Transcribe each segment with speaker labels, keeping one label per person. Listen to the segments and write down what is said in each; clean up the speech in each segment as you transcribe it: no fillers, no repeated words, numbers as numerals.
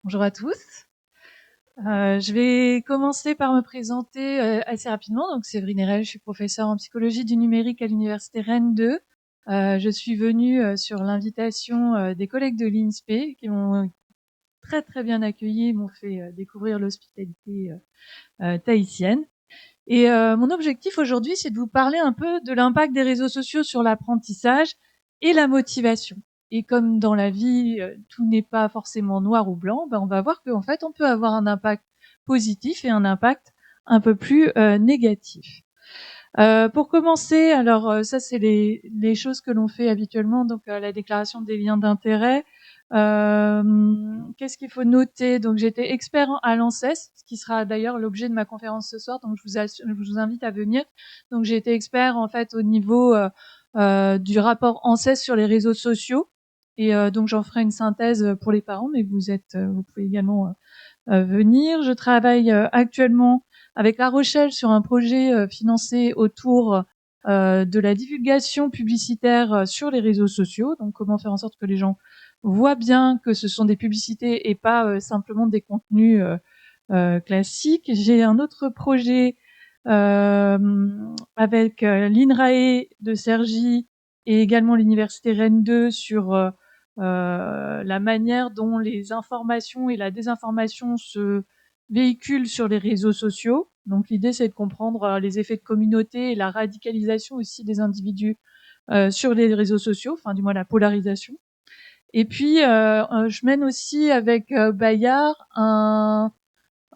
Speaker 1: Bonjour à tous. Je vais commencer par me présenter assez rapidement. Donc, Séverine Herel, je suis professeure en psychologie du numérique à l'Université Rennes 2. Je suis venue sur l'invitation des collègues de l'INSPE qui m'ont très très bien accueilli, m'ont fait découvrir l'hospitalité tahitienne. Et mon objectif aujourd'hui, c'est de vous parler un peu de l'impact des réseaux sociaux sur l'apprentissage et la motivation. Et comme dans la vie, tout n'est pas forcément noir ou blanc, ben on va voir qu'en fait, on peut avoir un impact positif et un impact un peu plus négatif. Pour commencer, alors ça c'est les choses que l'on fait habituellement, donc la déclaration des liens d'intérêt. Qu'est-ce qu'il faut noter? Donc j'étais expert à l'ANSES, ce qui sera d'ailleurs l'objet de ma conférence ce soir, donc je vous invite à venir. Donc j'ai été expert en fait au niveau du rapport ANSES sur les réseaux sociaux, et donc j'en ferai une synthèse pour les parents, mais vous pouvez également venir. Je travaille actuellement avec La Rochelle sur un projet financé autour de la divulgation publicitaire sur les réseaux sociaux. Donc, comment faire en sorte que les gens voient bien que ce sont des publicités et pas simplement des contenus classiques. J'ai un autre projet euh, avec l'INRAE de Cergy et également l'Université Rennes 2 sur la manière dont les informations et la désinformation se véhiculent sur les réseaux sociaux. Donc l'idée, c'est de comprendre les effets de communauté et la radicalisation aussi des individus sur les réseaux sociaux, enfin du moins la polarisation. Et puis, je mène aussi avec Bayard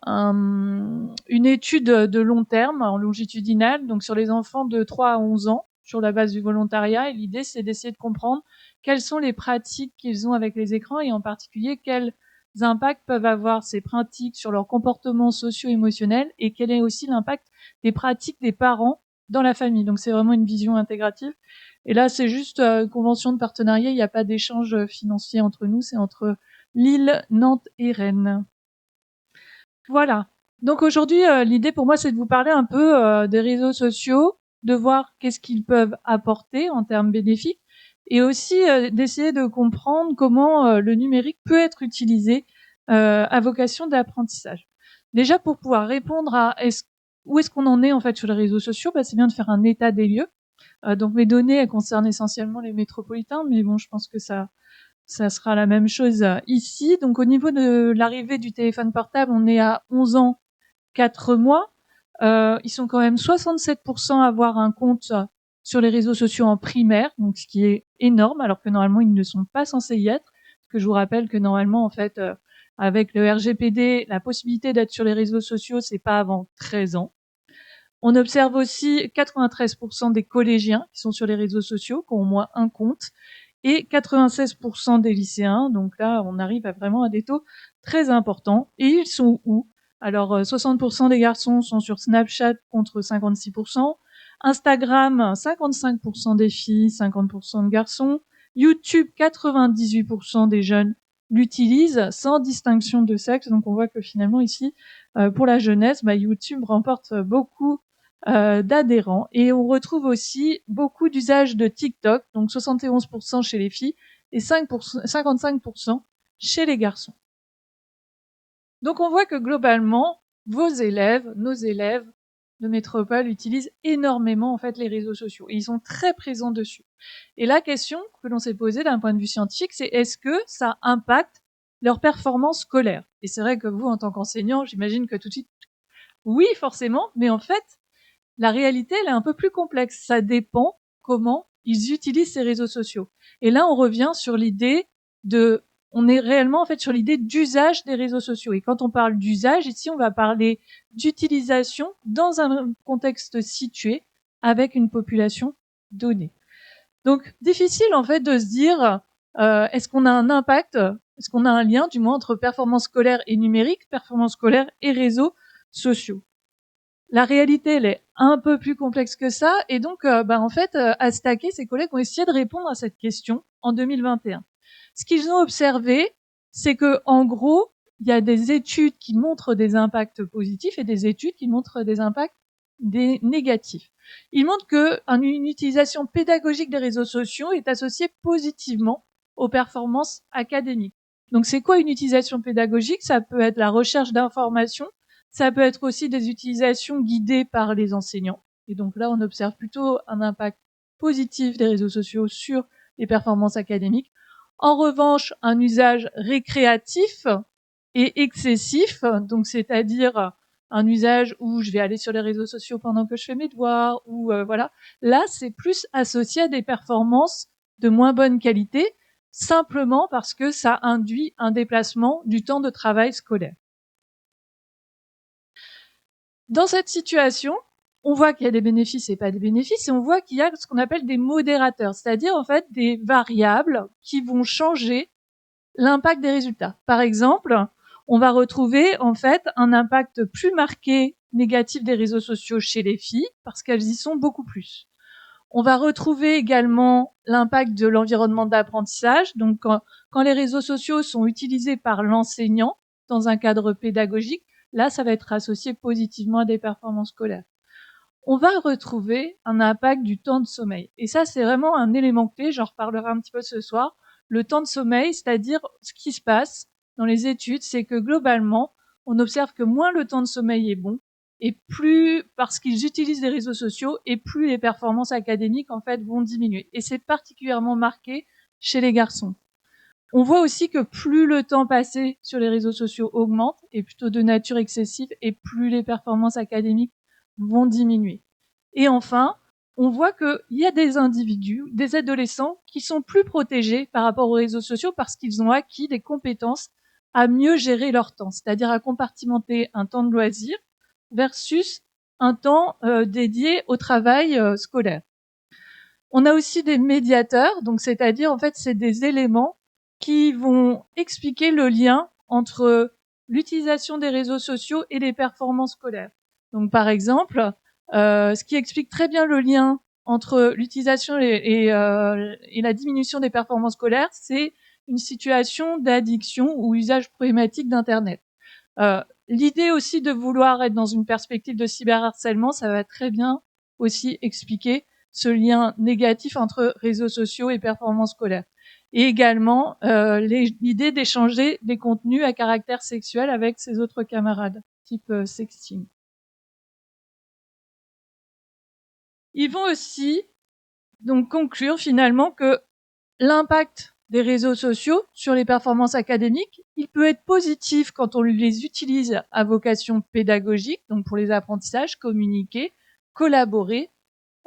Speaker 1: une étude de long terme, en longitudinale, donc sur les enfants de 3 à 11 ans, sur la base du volontariat. Et l'idée, c'est d'essayer de comprendre quelles sont les pratiques qu'ils ont avec les écrans et en particulier quels impacts peuvent avoir ces pratiques sur leur comportement socio-émotionnel et quel est aussi l'impact des pratiques des parents dans la famille. Donc c'est vraiment une vision intégrative. Et là, c'est juste une convention de partenariat, il n'y a pas d'échange financier entre nous, c'est entre Lille, Nantes et Rennes. Voilà. Donc aujourd'hui, l'idée pour moi, c'est de vous parler un peu des réseaux sociaux, de voir qu'est-ce qu'ils peuvent apporter en termes bénéfiques, et aussi d'essayer de comprendre comment le numérique peut être utilisé à vocation d'apprentissage. Déjà, pour pouvoir répondre à où est-ce qu'on en est en fait sur les réseaux sociaux, bah, c'est bien de faire un état des lieux. Donc mes données, elles concernent essentiellement les métropolitains, mais bon, je pense que ça sera la même chose ici. Donc au niveau de l'arrivée du téléphone portable, on est à 11 ans, 4 mois. Ils sont quand même 67% à avoir un compte sur les réseaux sociaux en primaire, donc ce qui est énorme, alors que normalement ils ne sont pas censés y être. Parce que je vous rappelle que normalement, en fait, avec le RGPD, la possibilité d'être sur les réseaux sociaux, c'est pas avant 13 ans. On observe aussi 93% des collégiens qui sont sur les réseaux sociaux, qui ont au moins un compte, et 96% des lycéens. Donc là, on arrive vraiment à des taux très importants. Et ils sont où? Alors, 60% des garçons sont sur Snapchat contre 56%. Instagram, 55% des filles, 50% de garçons. YouTube, 98% des jeunes l'utilisent sans distinction de sexe. Donc on voit que finalement ici, pour la jeunesse, YouTube remporte beaucoup d'adhérents. Et on retrouve aussi beaucoup d'usage de TikTok, donc 71% chez les filles et 55% chez les garçons. Donc on voit que globalement, vos élèves, nos élèves de métropole utilisent énormément en fait les réseaux sociaux et ils sont très présents dessus. Et la question que l'on s'est posée d'un point de vue scientifique, c'est est-ce que ça impacte leur performance scolaire? Et c'est vrai que vous, en tant qu'enseignant, j'imagine que tout de suite, oui, forcément, mais en fait, la réalité, elle est un peu plus complexe. Ça dépend comment ils utilisent ces réseaux sociaux. Et là, on revient sur l'idée on est réellement en fait sur l'idée d'usage des réseaux sociaux. Et quand on parle d'usage, ici, on va parler d'utilisation dans un contexte situé avec une population donnée. Donc, difficile en fait de se dire, est-ce qu'on a un impact, est-ce qu'on a un lien, du moins, entre performance scolaire et numérique, performance scolaire et réseaux sociaux. La réalité, elle est un peu plus complexe que ça, et donc, en fait, Astaquet, ses collègues ont essayé de répondre à cette question en 2021. Ce qu'ils ont observé, c'est que, en gros, il y a des études qui montrent des impacts positifs et des études qui montrent des impacts négatifs. Ils montrent qu'une utilisation pédagogique des réseaux sociaux est associée positivement aux performances académiques. Donc c'est quoi une utilisation pédagogique? Ça peut être la recherche d'informations, ça peut être aussi des utilisations guidées par les enseignants. Et donc là, on observe plutôt un impact positif des réseaux sociaux sur les performances académiques. En revanche, un usage récréatif et excessif, donc c'est-à-dire un usage où je vais aller sur les réseaux sociaux pendant que je fais mes devoirs, ou voilà. Là, c'est plus associé à des performances de moins bonne qualité, simplement parce que ça induit un déplacement du temps de travail scolaire. Dans cette situation, on voit qu'il y a des bénéfices et pas des bénéfices, et on voit qu'il y a ce qu'on appelle des modérateurs, c'est-à-dire en fait des variables qui vont changer l'impact des résultats. Par exemple, on va retrouver en fait un impact plus marqué négatif des réseaux sociaux chez les filles parce qu'elles y sont beaucoup plus. On va retrouver également l'impact de l'environnement d'apprentissage. Donc, quand les réseaux sociaux sont utilisés par l'enseignant dans un cadre pédagogique, là, ça va être associé positivement à des performances scolaires. On va retrouver un impact du temps de sommeil. Et ça, c'est vraiment un élément clé, j'en reparlerai un petit peu ce soir. Le temps de sommeil, c'est-à-dire ce qui se passe dans les études, c'est que globalement, on observe que moins le temps de sommeil est bon, et plus, parce qu'ils utilisent les réseaux sociaux, et plus les performances académiques, en fait, vont diminuer. Et c'est particulièrement marqué chez les garçons. On voit aussi que plus le temps passé sur les réseaux sociaux augmente, et plutôt de nature excessive, et plus les performances académiques vont diminuer. Et enfin, on voit qu'il y a des individus, des adolescents, qui sont plus protégés par rapport aux réseaux sociaux parce qu'ils ont acquis des compétences à mieux gérer leur temps, c'est-à-dire à compartimenter un temps de loisir versus un temps dédié au travail scolaire. On a aussi des médiateurs, donc c'est-à-dire en fait c'est des éléments qui vont expliquer le lien entre l'utilisation des réseaux sociaux et les performances scolaires. Donc par exemple, ce qui explique très bien le lien entre l'utilisation et la diminution des performances scolaires, c'est une situation d'addiction ou usage problématique d'Internet. L'idée aussi de vouloir être dans une perspective de cyberharcèlement, ça va très bien aussi expliquer ce lien négatif entre réseaux sociaux et performances scolaires. Et également l'idée d'échanger des contenus à caractère sexuel avec ses autres camarades, type sexting. Ils vont aussi donc conclure finalement que l'impact des réseaux sociaux sur les performances académiques, il peut être positif quand on les utilise à vocation pédagogique, donc pour les apprentissages, communiquer, collaborer,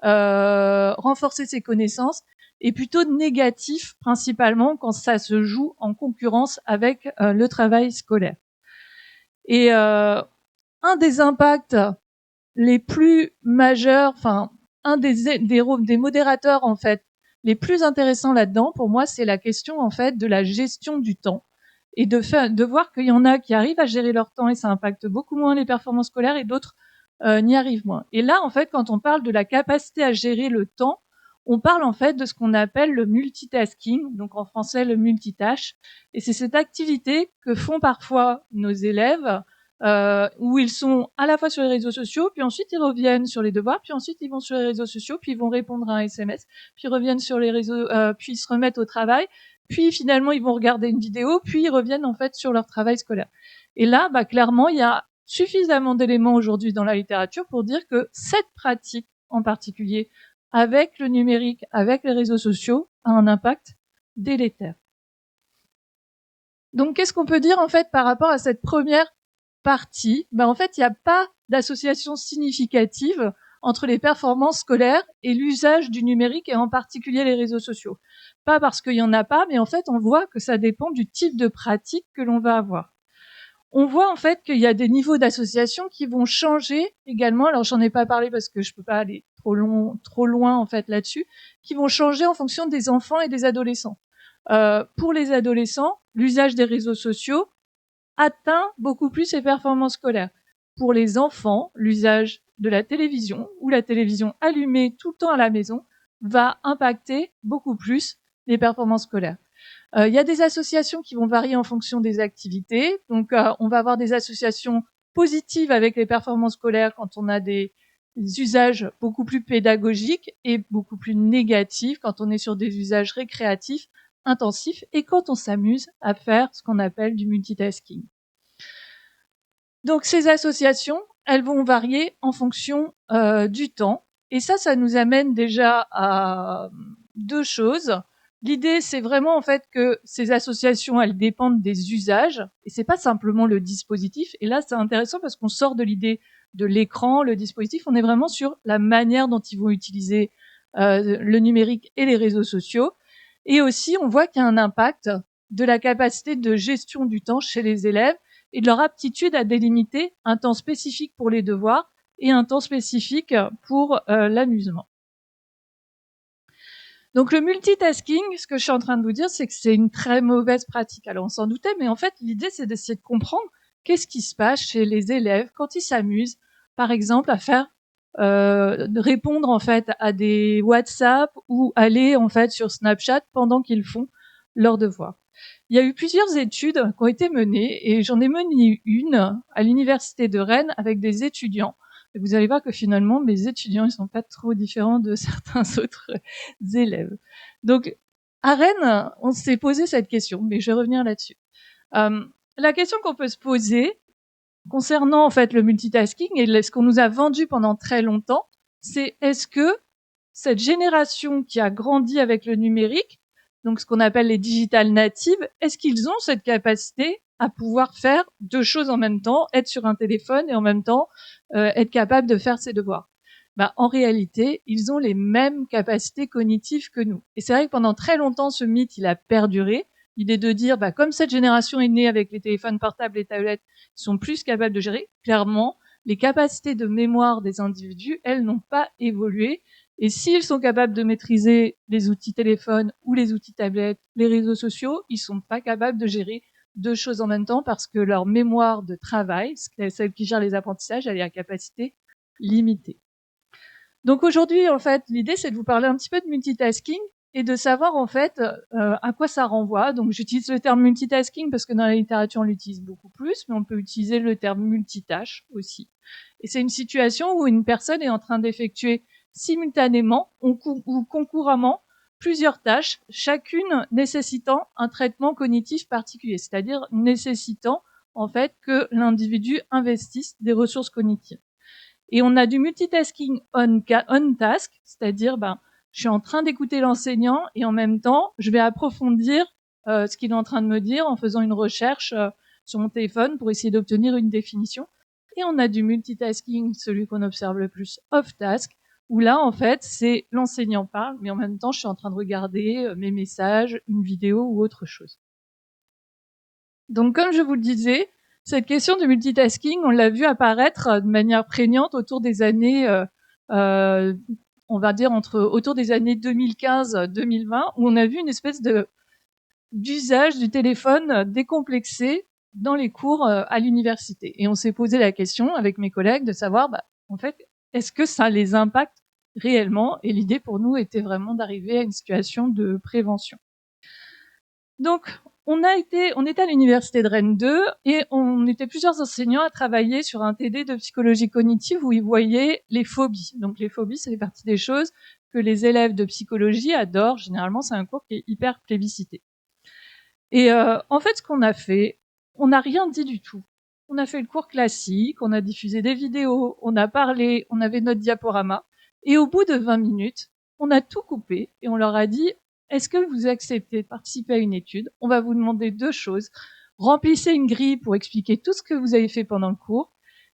Speaker 1: renforcer ses connaissances, et plutôt négatif principalement quand ça se joue en concurrence avec le travail scolaire. Et un des impacts les plus majeurs, enfin un des modérateurs en fait les plus intéressants là-dedans, pour moi, c'est la question en fait de la gestion du temps et de voir qu'il y en a qui arrivent à gérer leur temps et ça impacte beaucoup moins les performances scolaires et d'autres n'y arrivent moins. Et là, en fait, quand on parle de la capacité à gérer le temps, on parle en fait de ce qu'on appelle le multitasking, donc en français le multitâche, et c'est cette activité que font parfois nos élèves où ils sont à la fois sur les réseaux sociaux, puis ensuite ils reviennent sur les devoirs, puis ensuite ils vont sur les réseaux sociaux, puis ils vont répondre à un SMS, puis ils reviennent sur les réseaux, puis ils se remettent au travail, puis finalement ils vont regarder une vidéo, puis ils reviennent en fait sur leur travail scolaire. Et là, clairement, il y a suffisamment d'éléments aujourd'hui dans la littérature pour dire que cette pratique en particulier, avec le numérique, avec les réseaux sociaux, a un impact délétère. Donc qu'est-ce qu'on peut dire en fait par rapport à cette première partie? En fait, il n'y a pas d'association significative entre les performances scolaires et l'usage du numérique et en particulier les réseaux sociaux. Pas parce qu'il n'y en a pas, mais en fait, on voit que ça dépend du type de pratique que l'on va avoir. On voit en fait qu'il y a des niveaux d'association qui vont changer également. Alors j'en ai pas parlé parce que je peux pas aller trop loin en fait là-dessus, qui vont changer en fonction des enfants et des adolescents. Pour les adolescents, l'usage des réseaux sociaux atteint beaucoup plus les performances scolaires. Pour les enfants, l'usage de la télévision ou la télévision allumée tout le temps à la maison va impacter beaucoup plus les performances scolaires. Il y a des associations qui vont varier en fonction des activités. Donc, on va avoir des associations positives avec les performances scolaires quand on a des usages beaucoup plus pédagogiques et beaucoup plus négatifs quand on est sur des usages récréatifs, intensif et quand on s'amuse à faire ce qu'on appelle du multitasking. Donc ces associations, elles vont varier en fonction du temps. Et ça nous amène déjà à deux choses. L'idée, c'est vraiment en fait que ces associations, elles dépendent des usages, et c'est pas simplement le dispositif. Et là, c'est intéressant parce qu'on sort de l'idée de l'écran, le dispositif, on est vraiment sur la manière dont ils vont utiliser le numérique et les réseaux sociaux. Et aussi, on voit qu'il y a un impact de la capacité de gestion du temps chez les élèves et de leur aptitude à délimiter un temps spécifique pour les devoirs et un temps spécifique pour l'amusement. Donc le multitasking, ce que je suis en train de vous dire, c'est que c'est une très mauvaise pratique. Alors on s'en doutait, mais en fait l'idée c'est d'essayer de comprendre qu'est-ce qui se passe chez les élèves quand ils s'amusent, par exemple à faire de répondre en fait à des WhatsApp ou aller en fait sur Snapchat pendant qu'ils font leurs devoirs. Il y a eu plusieurs études qui ont été menées et j'en ai mené une à l'université de Rennes avec des étudiants. Et vous allez voir que finalement, mes étudiants, ils sont pas trop différents de certains autres élèves. Donc, à Rennes, on s'est posé cette question, mais je vais revenir là-dessus. La question qu'on peut se poser concernant en fait le multitasking et ce qu'on nous a vendu pendant très longtemps, c'est est-ce que cette génération qui a grandi avec le numérique, donc ce qu'on appelle les digital natives, est-ce qu'ils ont cette capacité à pouvoir faire deux choses en même temps, être sur un téléphone et en même temps être capable de faire ses devoirs? En réalité, ils ont les mêmes capacités cognitives que nous. Et c'est vrai que pendant très longtemps, ce mythe, il a perduré. L'idée de dire, comme cette génération est née avec les téléphones portables et tablettes, ils sont plus capables de gérer. Clairement, les capacités de mémoire des individus, elles n'ont pas évolué. Et s'ils sont capables de maîtriser les outils téléphones ou les outils tablettes, les réseaux sociaux, ils sont pas capables de gérer deux choses en même temps parce que leur mémoire de travail, celle qui gère les apprentissages, elle est à capacité limitée. Donc aujourd'hui, en fait, l'idée, c'est de vous parler un petit peu de multitasking et de savoir, en fait, à quoi ça renvoie. Donc j'utilise le terme multitasking parce que dans la littérature, on l'utilise beaucoup plus, mais on peut utiliser le terme multitâche aussi. Et c'est une situation où une personne est en train d'effectuer simultanément ou concurremment plusieurs tâches, chacune nécessitant un traitement cognitif particulier, c'est-à-dire nécessitant, en fait, que l'individu investisse des ressources cognitives. Et on a du multitasking on task, c'est-à-dire je suis en train d'écouter l'enseignant et en même temps je vais approfondir ce qu'il est en train de me dire en faisant une recherche sur mon téléphone pour essayer d'obtenir une définition. Et on a du multitasking, celui qu'on observe le plus, off task, où là en fait c'est l'enseignant parle, mais en même temps je suis en train de regarder mes messages, une vidéo ou autre chose. Donc comme je vous le disais, cette question du multitasking, on l'a vu apparaître de manière prégnante autour des années, on va dire autour des années 2015-2020, où on a vu une espèce d'usage du téléphone décomplexé dans les cours à l'université. Et on s'est posé la question avec mes collègues de savoir, en fait, est-ce que ça les impacte réellement? Et l'idée pour nous était vraiment d'arriver à une situation de prévention. Donc, on était à l'université de Rennes 2 et on était plusieurs enseignants à travailler sur un TD de psychologie cognitive où ils voyaient les phobies. Donc les phobies, ça fait partie des choses que les élèves de psychologie adorent. Généralement, c'est un cours qui est hyper plébiscité. Et en fait, ce qu'on a fait, on n'a rien dit du tout. On a fait le cours classique, on a diffusé des vidéos, on a parlé, on avait notre diaporama. Et au bout de 20 minutes, on a tout coupé et on leur a dit est-ce que vous acceptez de participer à une étude? On va vous demander deux choses. Remplissez une grille pour expliquer tout ce que vous avez fait pendant le cours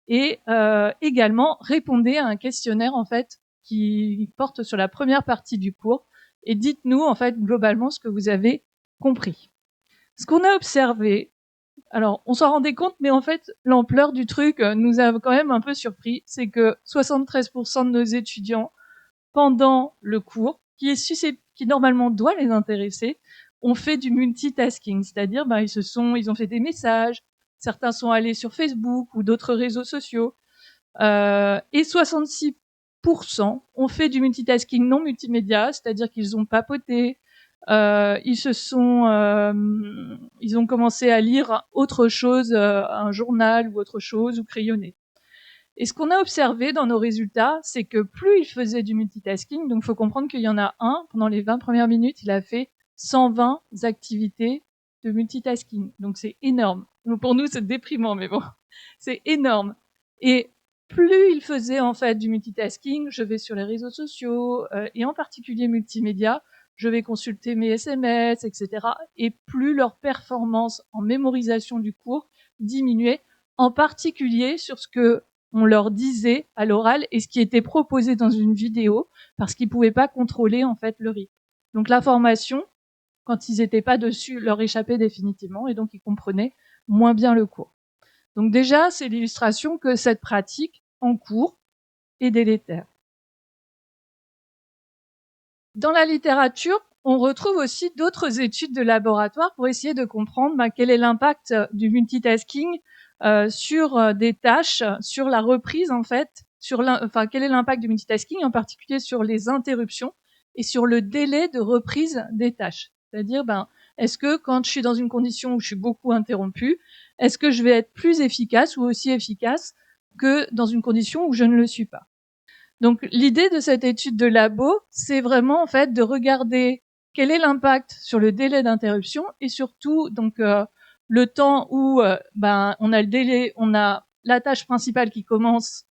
Speaker 1: et également répondez à un questionnaire en fait qui porte sur la première partie du cours et dites-nous en fait globalement ce que vous avez compris. Ce qu'on a observé, alors on s'en rendait compte, mais en fait l'ampleur du truc nous a quand même un peu surpris, c'est que 73% de nos étudiants pendant le cours, qui normalement doit les intéresser, ont fait du multitasking, c'est-à-dire ils ont fait des messages, certains sont allés sur Facebook ou d'autres réseaux sociaux, et 66% ont fait du multitasking non multimédia, c'est-à-dire qu'ils ont papoté, ils ont commencé à lire autre chose, un journal ou autre chose, ou crayonner. Et ce qu'on a observé dans nos résultats, c'est que plus il faisait du multitasking, donc il faut comprendre qu'il y en a un, pendant les 20 premières minutes, il a fait 120 activités de multitasking. Donc c'est énorme. Donc pour nous, c'est déprimant, mais bon, c'est énorme. Et plus il faisait en fait du multitasking, je vais sur les réseaux sociaux et en particulier multimédia, je vais consulter mes SMS, etc. Et plus leur performance en mémorisation du cours diminuait, en particulier sur ce que on leur disait à l'oral et ce qui était proposé dans une vidéo, parce qu'ils pouvaient pas contrôler en fait le rythme. Donc l'information, quand ils n'étaient pas dessus, leur échappait définitivement et donc ils comprenaient moins bien le cours. Donc déjà, c'est l'illustration que cette pratique en cours est délétère. Dans la littérature, on retrouve aussi d'autres études de laboratoire pour essayer de comprendre quel est l'impact du multitasking sur des tâches, sur la reprise en fait, quel est l'impact du multitasking en particulier sur les interruptions et sur le délai de reprise des tâches. C'est-à-dire, est-ce que quand je suis dans une condition où je suis beaucoup interrompue, est-ce que je vais être plus efficace ou aussi efficace que dans une condition où je ne le suis pas? Donc l'idée de cette étude de labo, c'est vraiment en fait de regarder quel est l'impact sur le délai d'interruption et surtout le temps où on a le délai, on a la tâche principale qui commence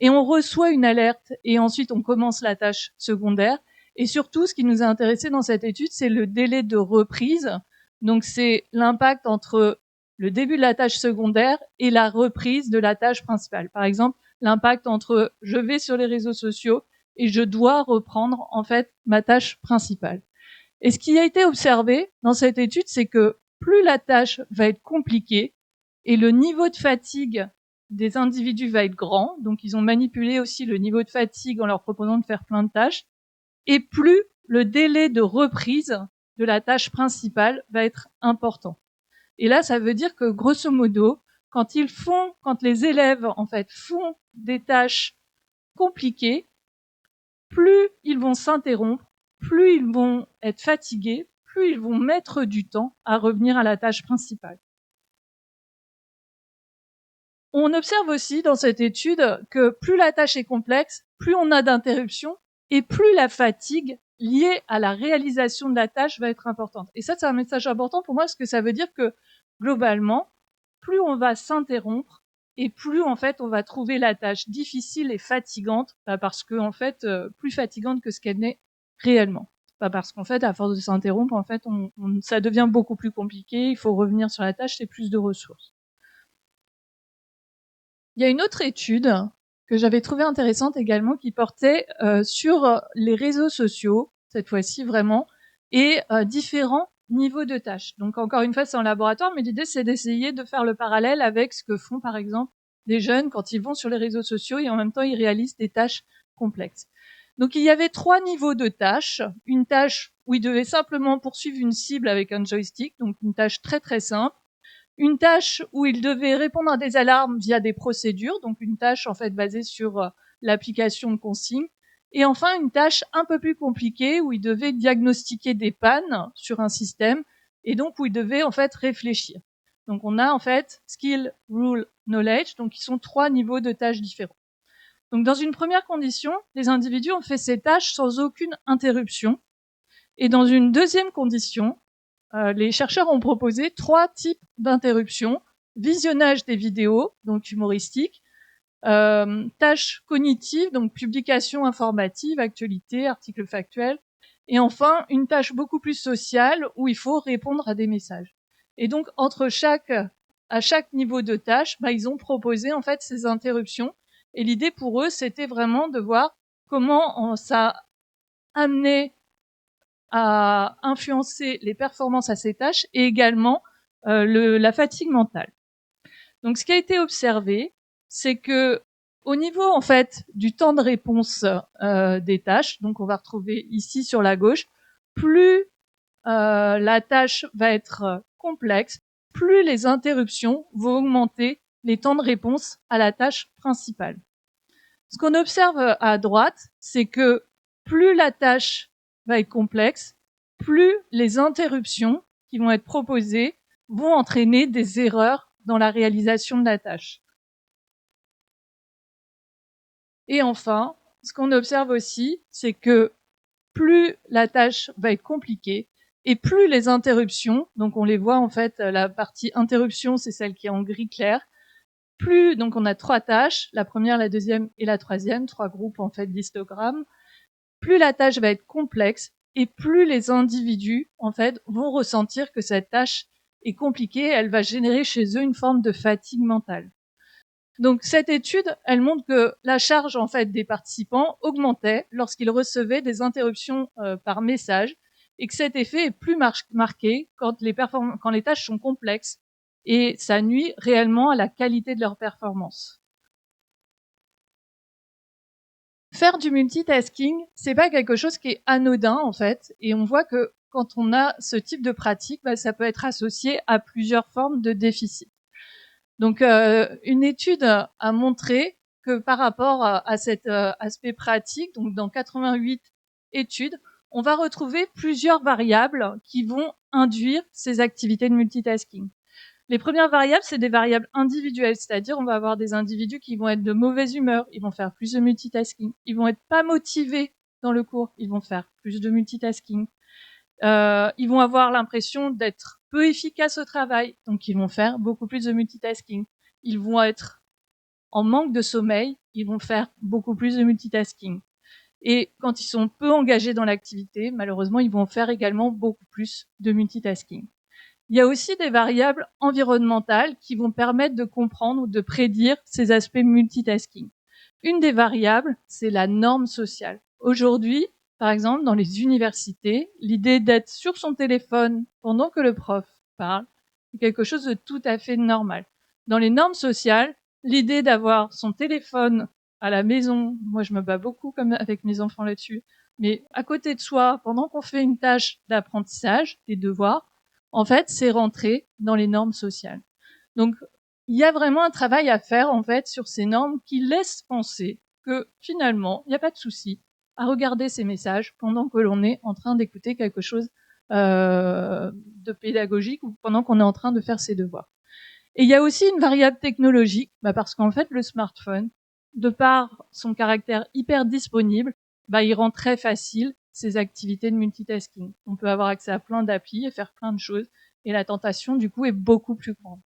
Speaker 1: et on reçoit une alerte et ensuite on commence la tâche secondaire. Et surtout, ce qui nous a intéressé dans cette étude, c'est le délai de reprise. Donc c'est l'impact entre le début de la tâche secondaire et la reprise de la tâche principale. Par exemple, l'impact entre je vais sur les réseaux sociaux et je dois reprendre en fait ma tâche principale. Et ce qui a été observé dans cette étude, c'est que plus la tâche va être compliquée et le niveau de fatigue des individus va être grand, donc ils ont manipulé aussi le niveau de fatigue en leur proposant de faire plein de tâches, et plus le délai de reprise de la tâche principale va être important. Et là, ça veut dire que grosso modo, quand les élèves en fait font des tâches compliquées, plus ils vont s'interrompre, plus ils vont être fatigués, plus ils vont mettre du temps à revenir à la tâche principale. On observe aussi dans cette étude que plus la tâche est complexe, plus on a d'interruptions et plus la fatigue liée à la réalisation de la tâche va être importante. Et ça, c'est un message important pour moi parce que ça veut dire que globalement, plus on va s'interrompre et plus en fait on va trouver la tâche difficile et fatigante, parce que en fait plus fatigante que ce qu'elle n'est réellement. Pas parce qu'en fait à force de s'interrompre, en fait ça devient beaucoup plus compliqué, il faut revenir sur la tâche, c'est plus de ressources. Il y a une autre étude que j'avais trouvée intéressante également qui portait sur les réseaux sociaux, cette fois-ci vraiment, et différents niveaux de tâches. Donc encore une fois, c'est en laboratoire, mais l'idée c'est d'essayer de faire le parallèle avec ce que font par exemple des jeunes quand ils vont sur les réseaux sociaux et en même temps ils réalisent des tâches complexes. Donc il y avait 3 niveaux de tâches. Une tâche où ils devaient simplement poursuivre une cible avec un joystick, donc une tâche très très simple. Une tâche où il devait répondre à des alarmes via des procédures, donc une tâche en fait basée sur l'application de consignes. Et enfin, une tâche un peu plus compliquée où il devait diagnostiquer des pannes sur un système et donc où il devait en fait réfléchir. Donc on a en fait skill, rule, knowledge, donc qui sont 3 niveaux de tâches différents. Donc dans une première condition, les individus ont fait ces tâches sans aucune interruption. Et dans une deuxième condition, les chercheurs ont proposé 3 types d'interruptions. Visionnage des vidéos, donc humoristiques, tâches cognitives, donc publication informative, actualité, articles factuels, et enfin une tâche beaucoup plus sociale où il faut répondre à des messages. Et donc à chaque niveau de tâche, ils ont proposé en fait ces interruptions. Et l'idée pour eux, c'était vraiment de voir comment ça amenait à influencer les performances à ces tâches et également la fatigue mentale. Donc, ce qui a été observé, c'est que au niveau en fait du temps de réponse des tâches, donc on va retrouver ici sur la gauche, plus la tâche va être complexe, plus les interruptions vont augmenter les temps de réponse à la tâche principale. Ce qu'on observe à droite, c'est que plus la tâche va être complexe, plus les interruptions qui vont être proposées vont entraîner des erreurs dans la réalisation de la tâche. Et enfin, ce qu'on observe aussi, c'est que plus la tâche va être compliquée Et plus les interruptions, donc on les voit en fait, la partie interruption, c'est celle qui est en gris clair, plus, donc on a 3 tâches, la première, la deuxième et la troisième, 3 groupes en fait d'histogrammes, plus la tâche va être complexe et plus les individus en fait vont ressentir que cette tâche est compliquée, elle va générer chez eux une forme de fatigue mentale. Donc cette étude, elle montre que la charge en fait des participants augmentait lorsqu'ils recevaient des interruptions par message et que cet effet est plus marqué quand les tâches sont complexes et ça nuit réellement à la qualité de leur performance. Faire du multitasking, c'est pas quelque chose qui est anodin en fait, et on voit que quand on a ce type de pratique, ça peut être associé à plusieurs formes de déficit. Donc une étude a montré que par rapport à cet aspect pratique, donc dans 88 études, on va retrouver plusieurs variables qui vont induire ces activités de multitasking. Les premières variables, c'est des variables individuelles, c'est-à-dire on va avoir des individus qui vont être de mauvaise humeur, ils vont faire plus de multitasking. Ils vont être pas motivés dans le cours, ils vont faire plus de multitasking. Ils vont avoir l'impression d'être peu efficaces au travail, donc ils vont faire beaucoup plus de multitasking. Ils vont être en manque de sommeil, ils vont faire beaucoup plus de multitasking. Et quand ils sont peu engagés dans l'activité, malheureusement, ils vont faire également beaucoup plus de multitasking. Il y a aussi des variables environnementales qui vont permettre de comprendre ou de prédire ces aspects multitasking. Une des variables, c'est la norme sociale. Aujourd'hui, par exemple, dans les universités, l'idée d'être sur son téléphone pendant que le prof parle, c'est quelque chose de tout à fait normal. Dans les normes sociales, l'idée d'avoir son téléphone à la maison, moi je me bats beaucoup comme avec mes enfants là-dessus, mais à côté de soi, pendant qu'on fait une tâche d'apprentissage, des devoirs, en fait, c'est rentré dans les normes sociales. Donc, il y a vraiment un travail à faire, en fait, sur ces normes qui laissent penser que, finalement, il n'y a pas de souci à regarder ces messages pendant que l'on est en train d'écouter quelque chose de pédagogique ou pendant qu'on est en train de faire ses devoirs. Et il y a aussi une variable technologique, parce qu'en fait, le smartphone, de par son caractère hyper disponible, il rend très facile ces activités de multitasking. On peut avoir accès à plein d'applis et faire plein de choses, et la tentation, du coup, est beaucoup plus grande.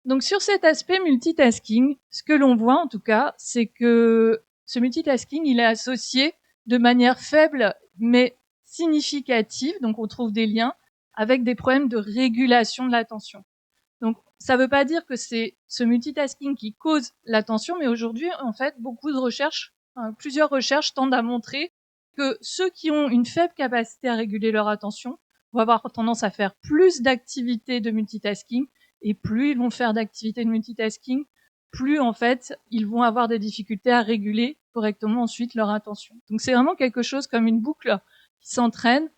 Speaker 1: Donc, sur cet aspect multitasking, ce que l'on voit, en tout cas, c'est que ce multitasking, il est associé de manière faible, mais significative, donc on trouve des liens, avec des problèmes de régulation de l'attention. Donc, ça ne veut pas dire que c'est ce multitasking qui cause l'attention, mais aujourd'hui, en fait, plusieurs recherches tendent à montrer que ceux qui ont une faible capacité à réguler leur attention vont avoir tendance à faire plus d'activités de multitasking, et plus ils vont faire d'activités de multitasking, plus, en fait, ils vont avoir des difficultés à réguler correctement ensuite leur attention. Donc, c'est vraiment quelque chose comme une boucle qui s'entraîne.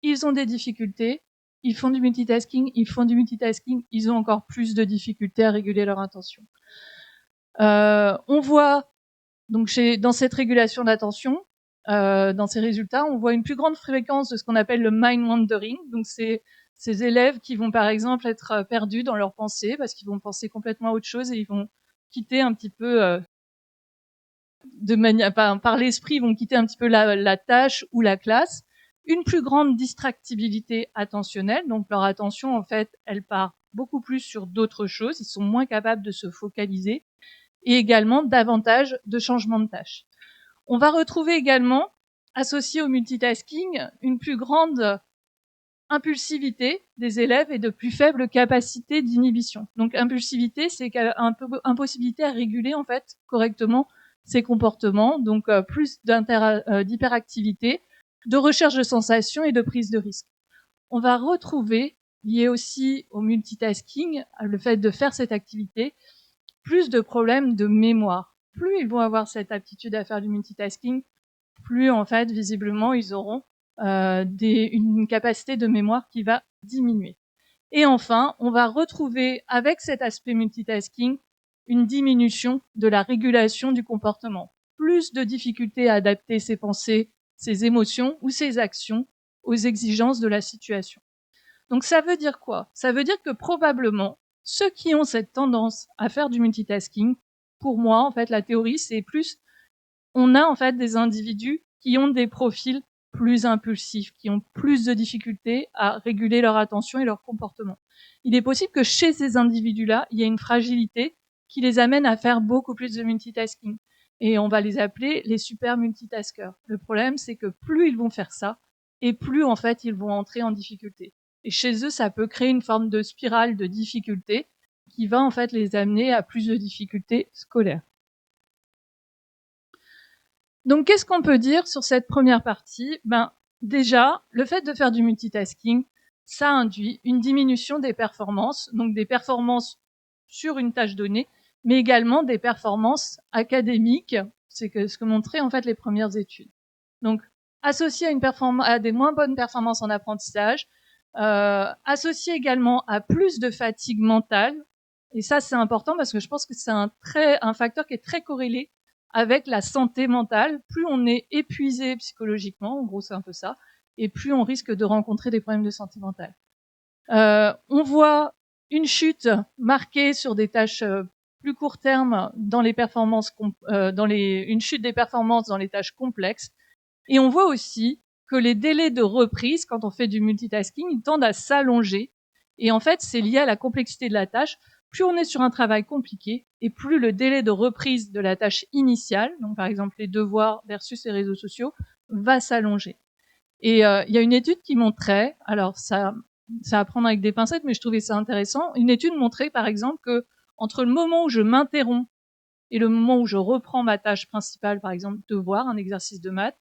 Speaker 1: Ils ont des difficultés, ils font du multitasking, ils ont encore plus de difficultés à réguler leur attention. On voit, donc dans cette régulation d'attention, dans ces résultats, on voit une plus grande fréquence de ce qu'on appelle le mind wandering. Donc c'est ces élèves qui vont par exemple être perdus dans leurs pensées parce qu'ils vont penser complètement à autre chose et ils vont quitter un petit peu de manière par l'esprit, ils vont quitter un petit peu la tâche ou la classe. Une plus grande distractibilité attentionnelle, donc leur attention, en fait, elle part beaucoup plus sur d'autres choses, ils sont moins capables de se focaliser, et également davantage de changements de tâches. On va retrouver également, associé au multitasking, une plus grande impulsivité des élèves et de plus faibles capacités d'inhibition. Donc impulsivité, c'est impossibilité à réguler en fait correctement ses comportements, donc plus d'hyperactivité, de recherche de sensations et de prise de risque. On va retrouver, lié aussi au multitasking, le fait de faire cette activité, plus de problèmes de mémoire. Plus ils vont avoir cette aptitude à faire du multitasking, plus en fait, visiblement, ils auront une capacité de mémoire qui va diminuer. Et enfin, on va retrouver avec cet aspect multitasking une diminution de la régulation du comportement. Plus de difficultés à adapter ses pensées, ses émotions ou ses actions aux exigences de la situation. Donc ça veut dire quoi? Ça veut dire que probablement, ceux qui ont cette tendance à faire du multitasking, pour moi, en fait, la théorie, c'est plus, on a en fait des individus qui ont des profils plus impulsifs, qui ont plus de difficultés à réguler leur attention et leur comportement. Il est possible que chez ces individus-là, il y ait une fragilité qui les amène à faire beaucoup plus de multitasking. Et on va les appeler les super multitaskers. Le problème, c'est que plus ils vont faire ça, et plus en fait ils vont entrer en difficulté. Et chez eux, ça peut créer une forme de spirale de difficulté qui va en fait les amener à plus de difficultés scolaires. Donc qu'est-ce qu'on peut dire sur cette première partie? Déjà, le fait de faire du multitasking, ça induit une diminution des performances, donc des performances sur une tâche donnée, mais également des performances académiques, c'est ce que montraient en fait les premières études. Donc associé à des moins bonnes performances en apprentissage, associé également à plus de fatigue mentale, et ça c'est important parce que je pense que c'est un facteur qui est très corrélé avec la santé mentale. Plus on est épuisé psychologiquement, en gros c'est un peu ça, et plus on risque de rencontrer des problèmes de santé mentale. On voit une chute marquée sur des tâches plus court terme dans les performances, une chute des performances dans les tâches complexes. Et on voit aussi que les délais de reprise, quand on fait du multitasking, ils tendent à s'allonger. Et en fait, c'est lié à la complexité de la tâche. Plus on est sur un travail compliqué, et plus le délai de reprise de la tâche initiale, donc par exemple les devoirs versus les réseaux sociaux, va s'allonger. Et il y a une étude qui montrait, alors ça à prendre avec des pincettes, mais je trouvais ça intéressant. Une étude montrait par exemple que entre le moment où je m'interromps et le moment où je reprends ma tâche principale, par exemple devoir, un exercice de maths,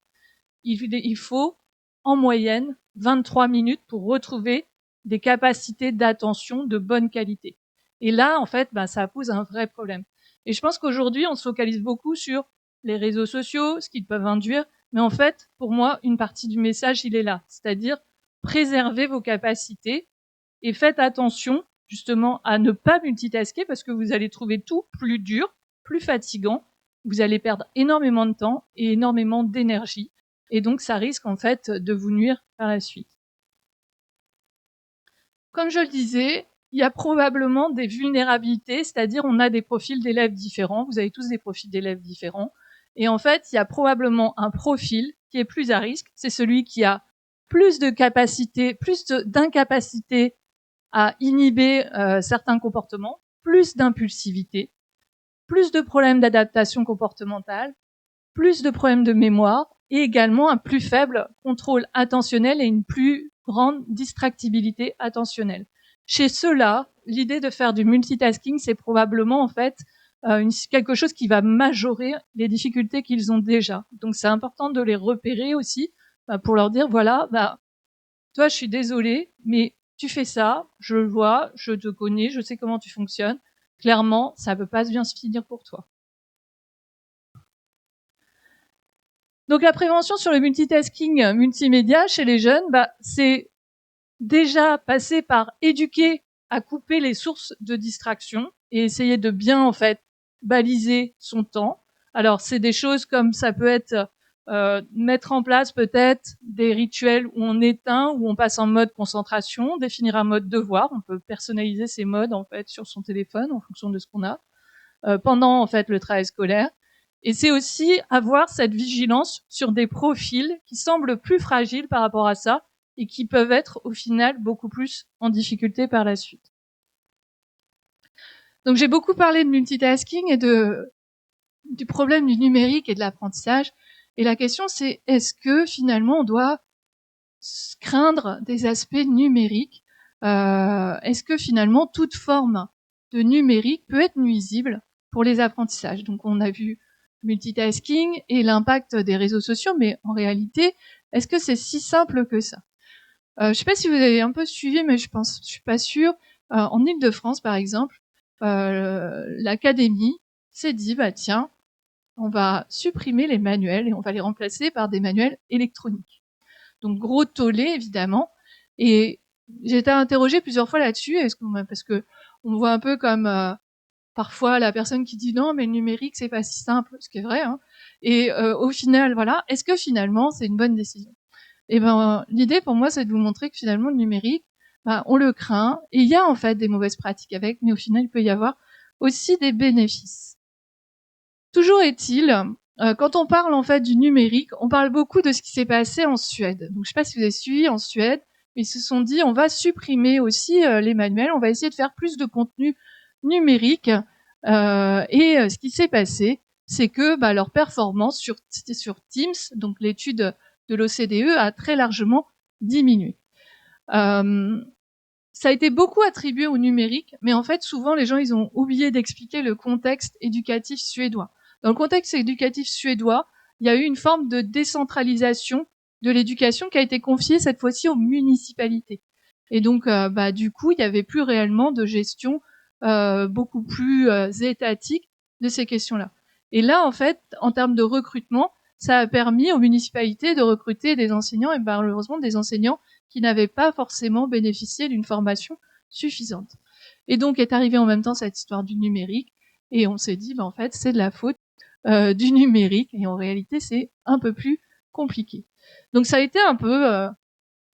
Speaker 1: il faut en moyenne 23 minutes pour retrouver des capacités d'attention de bonne qualité. Et là, en fait, ça pose un vrai problème. Et je pense qu'aujourd'hui, on se focalise beaucoup sur les réseaux sociaux, ce qu'ils peuvent induire, mais en fait, pour moi, une partie du message, il est là. C'est-à-dire, préservez vos capacités et faites attention, justement, à ne pas multitasker parce que vous allez trouver tout plus dur, plus fatigant. Vous allez perdre énormément de temps et énormément d'énergie. Et donc, ça risque, en fait, de vous nuire par la suite. Comme je le disais, il y a probablement des vulnérabilités, c'est-à-dire on a des profils d'élèves différents, vous avez tous des profils d'élèves différents, et en fait, il y a probablement un profil qui est plus à risque, c'est celui qui a plus de capacité, d'incapacité à inhiber certains comportements, plus d'impulsivité, plus de problèmes d'adaptation comportementale, plus de problèmes de mémoire, et également un plus faible contrôle attentionnel et une plus grande distractibilité attentionnelle. Chez ceux-là, l'idée de faire du multitasking, c'est probablement en fait quelque chose qui va majorer les difficultés qu'ils ont déjà. Donc c'est important de les repérer aussi pour leur dire voilà, toi je suis désolée, mais tu fais ça, je le vois, je te connais, je sais comment tu fonctionnes. Clairement, ça peut pas bien se finir pour toi. Donc la prévention sur le multitasking multimédia chez les jeunes, c'est déjà passer par éduquer à couper les sources de distraction et essayer de bien en fait baliser son temps. Alors c'est des choses comme ça peut être mettre en place peut-être des rituels où on éteint, où on passe en mode concentration, définir un mode devoir. On peut personnaliser ces modes en fait sur son téléphone en fonction de ce qu'on a pendant en fait le travail scolaire. Et c'est aussi avoir cette vigilance sur des profils qui semblent plus fragiles par rapport à ça et qui peuvent être au final beaucoup plus en difficulté par la suite. Donc j'ai beaucoup parlé de multitasking et du problème du numérique et de l'apprentissage. Et la question c'est, est-ce que finalement on doit craindre des aspects numériques? Est-ce que finalement toute forme de numérique peut être nuisible pour les apprentissages? Donc on a vu multitasking et l'impact des réseaux sociaux, mais en réalité, est-ce que c'est si simple que ça? Je sais pas si vous avez un peu suivi, mais je suis pas sûre. En Île-de-France, par exemple, l'académie s'est dit, tiens, on va supprimer les manuels et on va les remplacer par des manuels électroniques. Donc gros tollé, évidemment. Et j'ai été interrogée plusieurs fois là-dessus, parce que on voit un peu comme parfois la personne qui dit non mais le numérique c'est pas si simple, ce qui est vrai, hein. Et au final voilà, est-ce que finalement c'est une bonne décision? Et l'idée pour moi c'est de vous montrer que finalement le numérique, on le craint et il y a en fait des mauvaises pratiques avec, mais au final il peut y avoir aussi des bénéfices. Toujours est-il quand on parle en fait du numérique, on parle beaucoup de ce qui s'est passé en Suède. Donc je sais pas si vous avez suivi en Suède, mais ils se sont dit on va supprimer aussi les manuels, on va essayer de faire plus de contenu numérique. Ce qui s'est passé, c'est que leur performance sur Teams, donc l'étude de l'OCDE, a très largement diminué. Ça a été beaucoup attribué au numérique, mais en fait, souvent, les gens, ils ont oublié d'expliquer le contexte éducatif suédois. Dans le contexte éducatif suédois, il y a eu une forme de décentralisation de l'éducation qui a été confiée cette fois-ci aux municipalités. Et donc, du coup, il n'y avait plus réellement de gestion beaucoup plus étatique de ces questions-là. Et là, en fait, en termes de recrutement, ça a permis aux municipalités de recruter des enseignants et malheureusement des enseignants qui n'avaient pas forcément bénéficié d'une formation suffisante. Et donc est arrivée en même temps cette histoire du numérique, et on s'est dit, en fait, c'est de la faute du numérique, et en réalité, c'est un peu plus compliqué. Donc ça a été un peu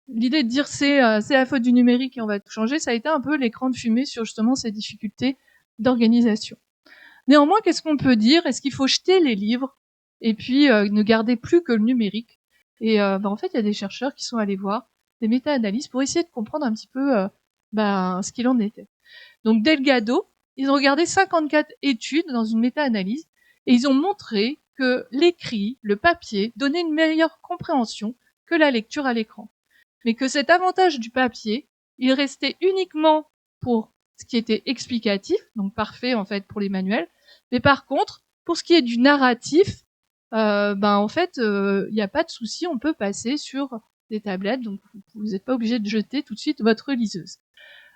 Speaker 1: l'idée de dire c'est la faute du numérique et on va tout changer, ça a été un peu l'écran de fumée sur justement ces difficultés d'organisation. Néanmoins, qu'est-ce qu'on peut dire? Est-ce qu'il faut jeter les livres et puis ne garder plus que le numérique? Et en fait, il y a des chercheurs qui sont allés voir des méta-analyses pour essayer de comprendre un petit peu ce qu'il en était. Donc Delgado, ils ont regardé 54 études dans une méta-analyse et ils ont montré que l'écrit, le papier, donnait une meilleure compréhension que la lecture à l'écran. Mais que cet avantage du papier, il restait uniquement pour ce qui était explicatif, donc parfait en fait pour les manuels. Mais par contre, pour ce qui est du narratif, en fait, il n'y a pas de souci, on peut passer sur des tablettes, donc vous n'êtes pas obligé de jeter tout de suite votre liseuse.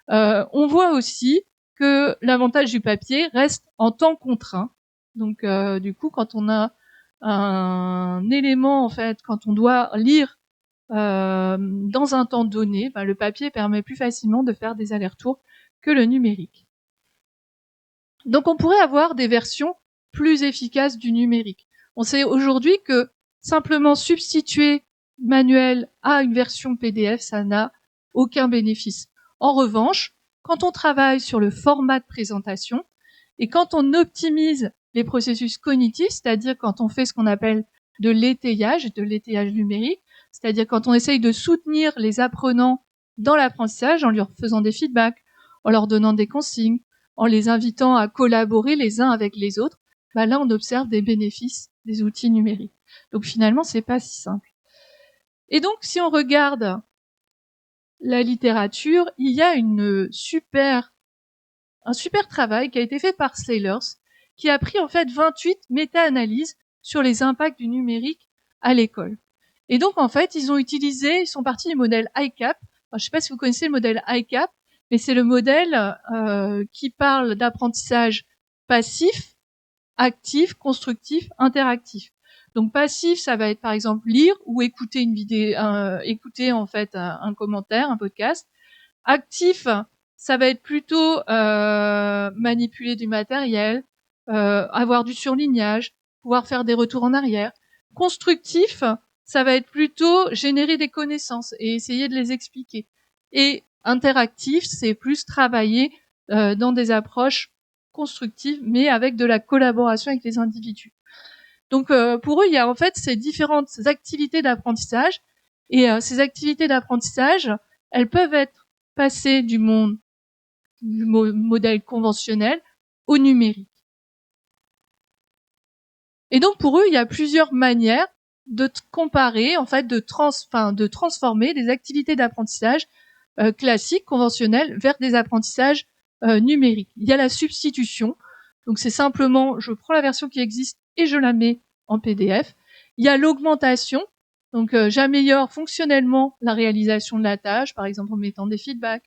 Speaker 1: On voit aussi que l'avantage du papier reste en temps contraint. Donc du coup, quand on a un élément, en fait, quand on doit lire dans un temps donné, le papier permet plus facilement de faire des allers-retours que le numérique. Donc on pourrait avoir des versions plus efficaces du numérique. On sait aujourd'hui que simplement substituer manuel à une version PDF, ça n'a aucun bénéfice. En revanche, quand on travaille sur le format de présentation et quand on optimise les processus cognitifs, c'est-à-dire quand on fait ce qu'on appelle de l'étayage numérique, c'est-à-dire quand on essaye de soutenir les apprenants dans l'apprentissage en leur faisant des feedbacks, en leur donnant des consignes, en les invitant à collaborer les uns avec les autres, là on observe des bénéfices des outils numériques. Donc finalement, c'est pas si simple. Et donc si on regarde la littérature, il y a un super travail qui a été fait par Sailors, qui a pris en fait 28 méta-analyses sur les impacts du numérique à l'école. Et donc en fait, ils sont partis du modèle ICAP. Je ne sais pas si vous connaissez le modèle ICAP, mais c'est le modèle qui parle d'apprentissage passif, actif, constructif, interactif. Donc passif, ça va être par exemple lire ou écouter une vidéo, écouter en fait un commentaire, un podcast. Actif, ça va être plutôt manipuler du matériel, avoir du surlignage, pouvoir faire des retours en arrière. Constructif, ça va être plutôt générer des connaissances et essayer de les expliquer. Et interactif, c'est plus travailler dans des approches constructives, mais avec de la collaboration avec les individus. Donc pour eux, il y a en fait ces différentes activités d'apprentissage, et ces activités d'apprentissage, elles peuvent être passées du modèle conventionnel au numérique. Et donc pour eux, il y a plusieurs manières de comparer, en fait, de transformer des activités d'apprentissage classiques, conventionnelles, vers des apprentissages numériques. Il y a la substitution, donc c'est simplement, je prends la version qui existe et je la mets en PDF. Il y a l'augmentation, donc j'améliore fonctionnellement la réalisation de la tâche, par exemple en mettant des feedbacks.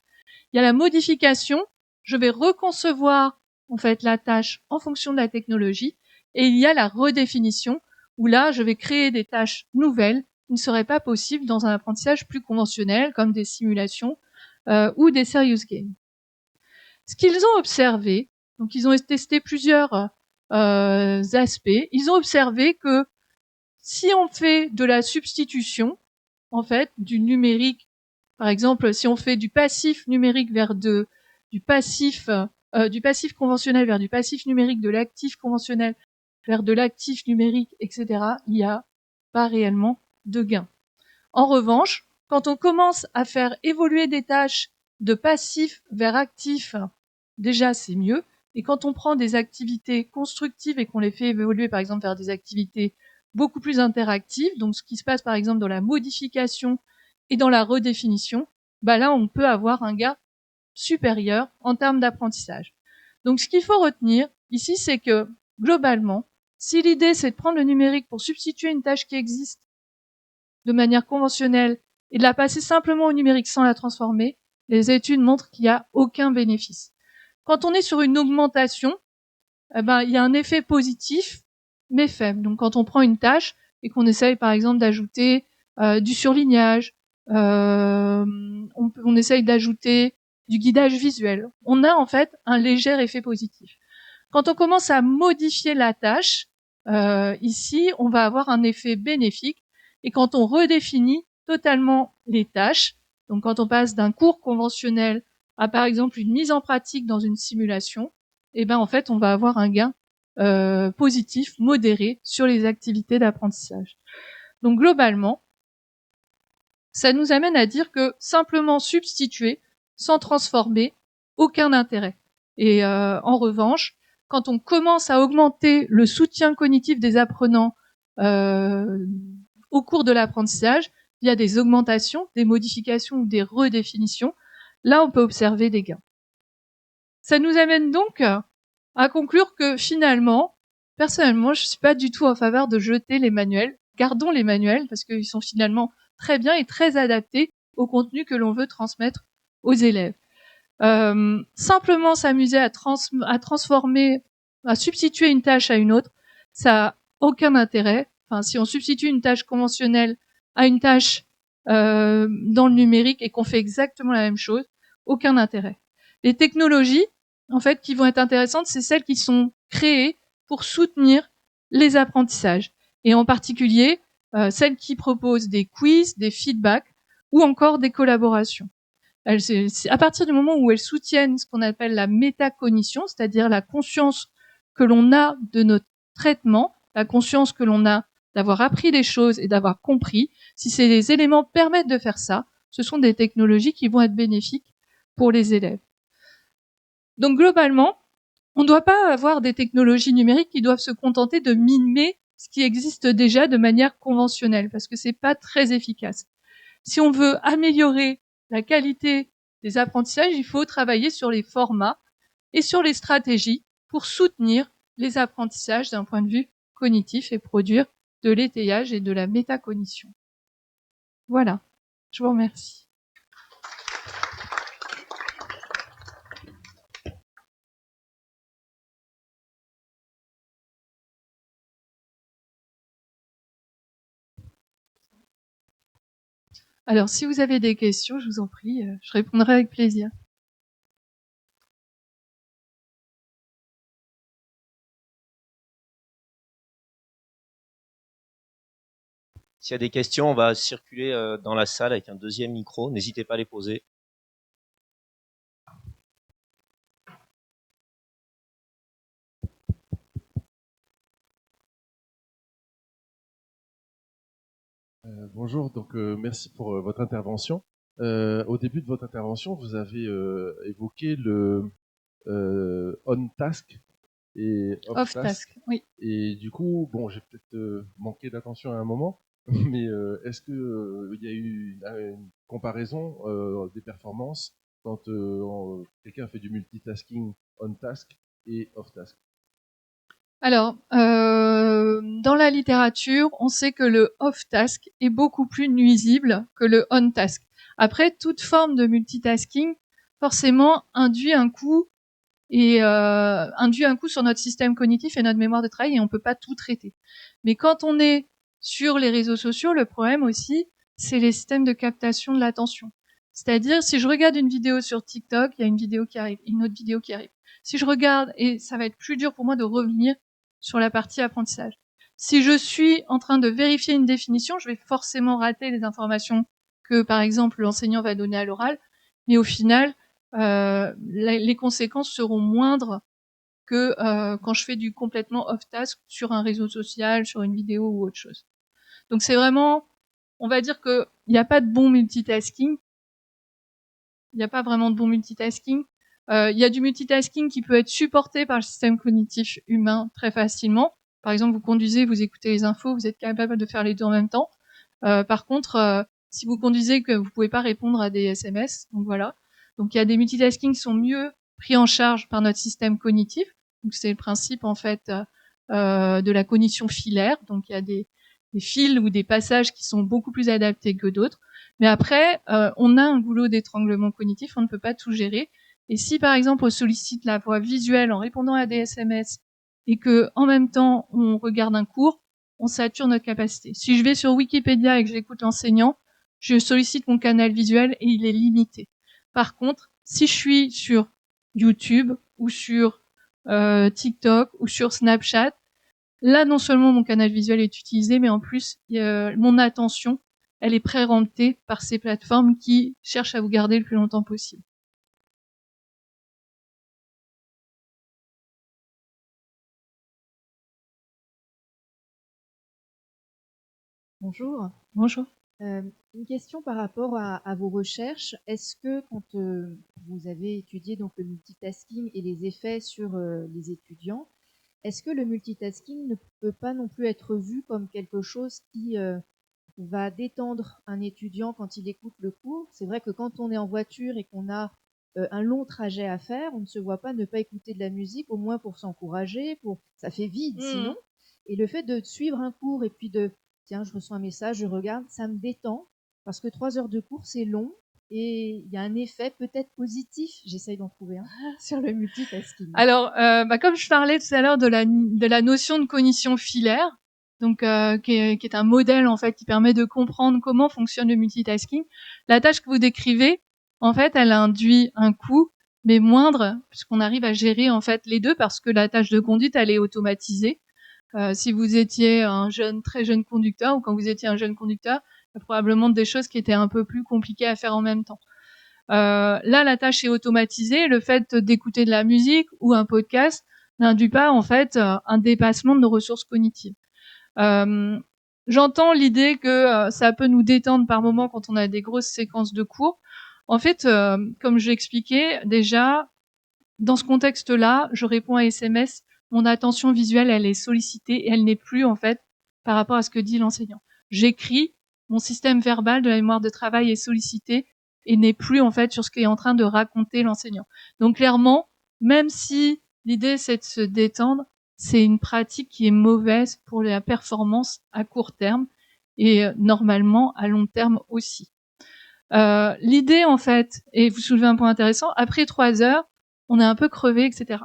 Speaker 1: Il y a la modification, je vais reconcevoir en fait la tâche en fonction de la technologie. Et il y a la redéfinition, où là, je vais créer des tâches nouvelles qui ne seraient pas possibles dans un apprentissage plus conventionnel, comme des simulations ou des serious games. Ce qu'ils ont observé, donc ils ont testé plusieurs aspects, ils ont observé que si on fait de la substitution, en fait, du numérique, par exemple, si on fait du passif numérique vers du passif conventionnel vers du passif numérique, de l'actif conventionnel vers de l'actif numérique, etc., il n'y a pas réellement de gain. En revanche, quand on commence à faire évoluer des tâches de passif vers actif, déjà c'est mieux. Et quand on prend des activités constructives et qu'on les fait évoluer par exemple vers des activités beaucoup plus interactives, donc ce qui se passe par exemple dans la modification et dans la redéfinition, bah là on peut avoir un gain supérieur en termes d'apprentissage. Donc ce qu'il faut retenir ici, c'est que globalement, si l'idée c'est de prendre le numérique pour substituer une tâche qui existe de manière conventionnelle et de la passer simplement au numérique sans la transformer, les études montrent qu'il n'y a aucun bénéfice. Quand on est sur une augmentation, eh ben, il y a un effet positif, mais faible. Donc quand on prend une tâche et qu'on essaye par exemple d'ajouter du surlignage, on essaye d'ajouter du guidage visuel, on a en fait un léger effet positif. Quand on commence à modifier la tâche, ici, on va avoir un effet bénéfique. Et quand on redéfinit totalement les tâches, donc quand on passe d'un cours conventionnel à par exemple une mise en pratique dans une simulation, eh ben en fait on va avoir un gain positif, modéré sur les activités d'apprentissage. Donc globalement, ça nous amène à dire que simplement substituer sans transformer, aucun intérêt. Et en revanche, quand on commence à augmenter le soutien cognitif des apprenants au cours de l'apprentissage, via des augmentations, des modifications ou des redéfinitions, là on peut observer des gains. Ça nous amène donc à conclure que finalement, personnellement, je ne suis pas du tout en faveur de jeter les manuels. Gardons les manuels parce qu'ils sont finalement très bien et très adaptés au contenu que l'on veut transmettre aux élèves. Simplement s'amuser à transformer, à substituer une tâche à une autre, ça n'a aucun intérêt. Enfin, si on substitue une tâche conventionnelle à une tâche dans le numérique et qu'on fait exactement la même chose, aucun intérêt. Les technologies, en fait, qui vont être intéressantes, c'est celles qui sont créées pour soutenir les apprentissages. Et en particulier, celles qui proposent des quiz, des feedbacks ou encore des collaborations. À partir du moment où elles soutiennent ce qu'on appelle la métacognition, c'est-à-dire la conscience que l'on a de notre traitement, la conscience que l'on a d'avoir appris des choses et d'avoir compris, si ces éléments permettent de faire ça, ce sont des technologies qui vont être bénéfiques pour les élèves. Donc globalement, on ne doit pas avoir des technologies numériques qui doivent se contenter de mimer ce qui existe déjà de manière conventionnelle, parce que c'est pas très efficace. Si on veut améliorer la qualité des apprentissages, il faut travailler sur les formats et sur les stratégies pour soutenir les apprentissages d'un point de vue cognitif et produire de l'étayage et de la métacognition. Voilà, je vous remercie. Alors, si vous avez des questions, je vous en prie, je répondrai avec plaisir.
Speaker 2: S'il y a des questions, on va circuler dans la salle avec un deuxième micro. N'hésitez pas à les poser.
Speaker 3: Bonjour, donc merci pour votre intervention. Au début de votre intervention, vous avez évoqué le on-task et off-task.
Speaker 1: Oui.
Speaker 3: Et du coup, bon, j'ai peut-être manqué d'attention à un moment, mais est-ce que il y a eu une comparaison des performances quand quelqu'un fait du multitasking on-task et off-task?
Speaker 1: Alors, dans la littérature, on sait que le off-task est beaucoup plus nuisible que le on-task. Après, toute forme de multitasking, forcément, induit un coût sur notre système cognitif et notre mémoire de travail, et on peut pas tout traiter. Mais quand on est sur les réseaux sociaux, le problème aussi, c'est les systèmes de captation de l'attention. C'est-à-dire, si je regarde une vidéo sur TikTok, il y a une vidéo qui arrive, une autre vidéo qui arrive. Si je regarde, et ça va être plus dur pour moi de revenir sur la partie apprentissage. Si je suis en train de vérifier une définition, je vais forcément rater les informations que, par exemple, l'enseignant va donner à l'oral, mais au final, les conséquences seront moindres que quand je fais du complètement off-task sur un réseau social, sur une vidéo ou autre chose. Donc c'est vraiment, on va dire que il n'y a pas de bon multitasking. Il n'y a pas vraiment de bon multitasking. Il y a du multitasking qui peut être supporté par le système cognitif humain très facilement. Par exemple, vous conduisez, vous écoutez les infos, vous êtes capable de faire les deux en même temps. Par contre, si vous conduisez, que vous pouvez pas répondre à des SMS, donc voilà. Donc il y a des multitasking qui sont mieux pris en charge par notre système cognitif. Donc c'est le principe en fait de la cognition filaire. Donc il y a des fils ou des passages qui sont beaucoup plus adaptés que d'autres. Mais après, on a un goulot d'étranglement cognitif, on ne peut pas tout gérer. Et si par exemple on sollicite la voie visuelle en répondant à des SMS et que en même temps on regarde un cours, on sature notre capacité. Si je vais sur Wikipédia et que j'écoute l'enseignant, je sollicite mon canal visuel et il est limité. Par contre, si je suis sur YouTube ou sur TikTok ou sur Snapchat, là non seulement mon canal visuel est utilisé, mais en plus mon attention, elle est préemptée par ces plateformes qui cherchent à vous garder le plus longtemps possible.
Speaker 4: Bonjour.
Speaker 1: Bonjour.
Speaker 4: Une question par rapport à vos recherches. Est-ce que quand vous avez étudié donc le multitasking et les effets sur les étudiants, est-ce que le multitasking ne peut pas non plus être vu comme quelque chose qui va détendre un étudiant quand il écoute le cours? C'est vrai que quand on est en voiture et qu'on a un long trajet à faire, on ne se voit pas ne pas écouter de la musique, au moins pour s'encourager, ça fait vide sinon. Et le fait de suivre un cours et puis tiens, je reçois un message, je regarde, ça me détend, parce que 3 heures de cours, c'est long, et il y a un effet peut-être positif, j'essaye d'en trouver un, sur le multitasking.
Speaker 1: Alors, comme je parlais tout à l'heure de la notion de cognition filaire, donc qui est un modèle en fait qui permet de comprendre comment fonctionne le multitasking, la tâche que vous décrivez, en fait, elle induit un coût, mais moindre, puisqu'on arrive à gérer en fait les deux, parce que la tâche de conduite, elle est automatisée. Si vous étiez très jeune conducteur, ou quand vous étiez un jeune conducteur, il y a probablement des choses qui étaient un peu plus compliquées à faire en même temps. Là, la tâche est automatisée. Le fait d'écouter de la musique ou un podcast n'induit pas en fait un dépassement de nos ressources cognitives. J'entends l'idée que ça peut nous détendre par moment quand on a des grosses séquences de cours. En fait, comme je l'expliquais déjà, dans ce contexte-là, je réponds à SMS. Mon attention visuelle, elle est sollicitée et elle n'est plus, en fait, par rapport à ce que dit l'enseignant. J'écris, mon système verbal de la mémoire de travail est sollicité et n'est plus, en fait, sur ce qu'est en train de raconter l'enseignant. Donc, clairement, même si l'idée, c'est de se détendre, c'est une pratique qui est mauvaise pour la performance à court terme et normalement à long terme aussi. L'idée, en fait, et vous soulevez un point intéressant, après 3 heures, on est un peu crevé, etc.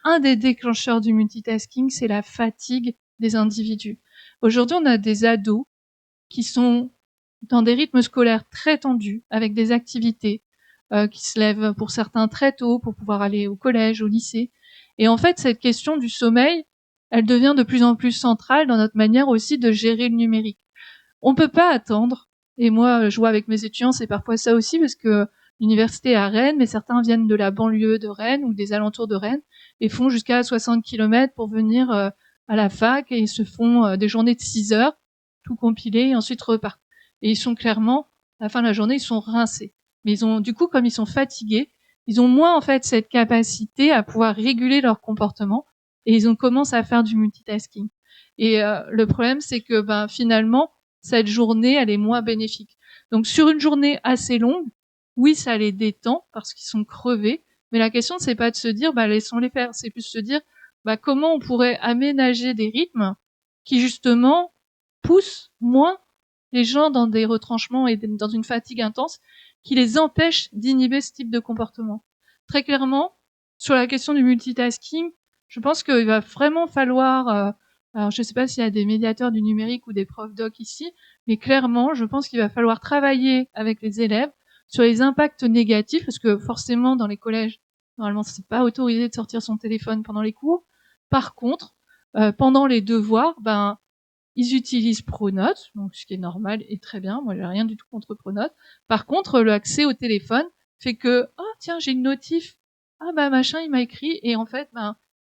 Speaker 1: Un des déclencheurs du multitasking, c'est la fatigue des individus. Aujourd'hui, on a des ados qui sont dans des rythmes scolaires très tendus, avec des activités qui se lèvent pour certains très tôt pour pouvoir aller au collège, au lycée. Et en fait, cette question du sommeil, elle devient de plus en plus centrale dans notre manière aussi de gérer le numérique. On peut pas attendre. Et moi, je vois avec mes étudiants, c'est parfois ça aussi, parce que l'université est à Rennes, mais certains viennent de la banlieue de Rennes ou des alentours de Rennes et font jusqu'à 60 km pour venir à la fac et ils se font des journées de 6 heures, tout compilé, et ensuite repartent. Et ils sont clairement, à la fin de la journée, ils sont rincés. Mais ils ont, du coup, comme ils sont fatigués, ils ont moins, en fait, cette capacité à pouvoir réguler leur comportement et ils ont commencé à faire du multitasking. Et le problème, c'est que, finalement, cette journée, elle est moins bénéfique. Donc, sur une journée assez longue, oui, ça les détend parce qu'ils sont crevés. Mais la question, c'est pas de se dire, laissons-les faire. C'est plus de se dire, comment on pourrait aménager des rythmes qui, justement, poussent moins les gens dans des retranchements et dans une fatigue intense qui les empêche d'inhiber ce type de comportement. Très clairement, sur la question du multitasking, je pense qu'il va vraiment falloir, alors je ne sais pas s'il y a des médiateurs du numérique ou des profs doc ici, mais clairement, je pense qu'il va falloir travailler avec les élèves sur les impacts négatifs, parce que forcément, dans les collèges, normalement, c'est pas autorisé de sortir son téléphone pendant les cours. Par contre, pendant les devoirs, ils utilisent Pronote, donc ce qui est normal et très bien. Moi, j'ai rien du tout contre Pronote. Par contre, l'accès au téléphone fait que, oh tiens, j'ai une notif. Ah machin, il m'a écrit et en fait,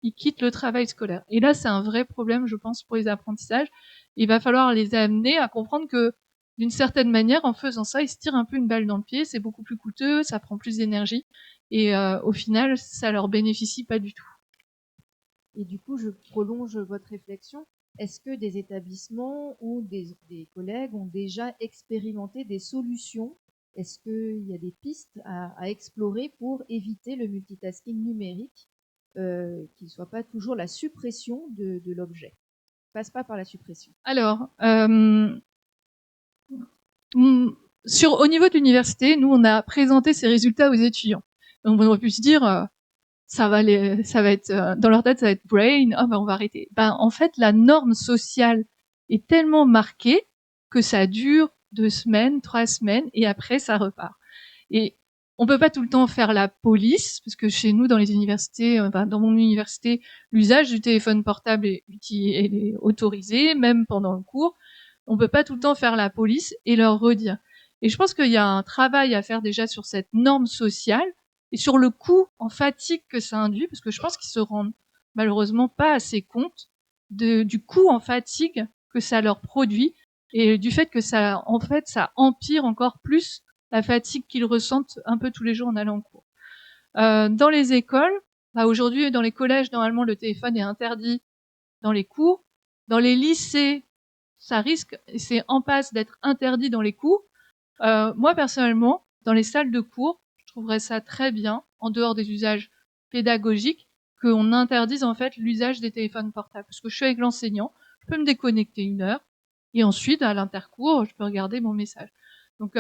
Speaker 1: ils quittent le travail scolaire. Et là, c'est un vrai problème, je pense, pour les apprentissages. Il va falloir les amener à comprendre que, d'une certaine manière, en faisant ça, ils se tirent un peu une balle dans le pied, c'est beaucoup plus coûteux, ça prend plus d'énergie, et au final, ça leur bénéficie pas du tout.
Speaker 4: Et du coup, je prolonge votre réflexion. Est-ce que des établissements ou des collègues ont déjà expérimenté des solutions? Est-ce qu'il y a des pistes à explorer pour éviter le multitasking numérique, qui ne soit pas toujours la suppression de l'objet? Passe pas par la suppression.
Speaker 1: Alors, au niveau de l'université, nous, on a présenté ces résultats aux étudiants. Donc, on aurait pu se dire, ça va être dans leur tête, ça va être brain, oh ben on va arrêter. Ben en fait, la norme sociale est tellement marquée que ça dure 2 semaines, 3 semaines, et après ça repart. Et on peut pas tout le temps faire la police, parce que chez nous, dans les universités, dans mon université, l'usage du téléphone portable est autorisé, même pendant le cours. On peut pas tout le temps faire la police et leur redire. Et je pense qu'il y a un travail à faire déjà sur cette norme sociale et sur le coût en fatigue que ça induit, parce que je pense qu'ils se rendent malheureusement pas assez compte du coût en fatigue que ça leur produit et du fait que ça empire encore plus la fatigue qu'ils ressentent un peu tous les jours en allant en cours. Dans les écoles, aujourd'hui, dans les collèges, normalement, le téléphone est interdit dans les cours. Dans les lycées, ça risque, c'est en passe d'être interdit dans les cours. Moi, personnellement, dans les salles de cours, je trouverais ça très bien, en dehors des usages pédagogiques, qu'on interdise en fait l'usage des téléphones portables. Parce que je suis avec l'enseignant, je peux me déconnecter 1 heure, et ensuite, à l'intercours, je peux regarder mon message. Donc,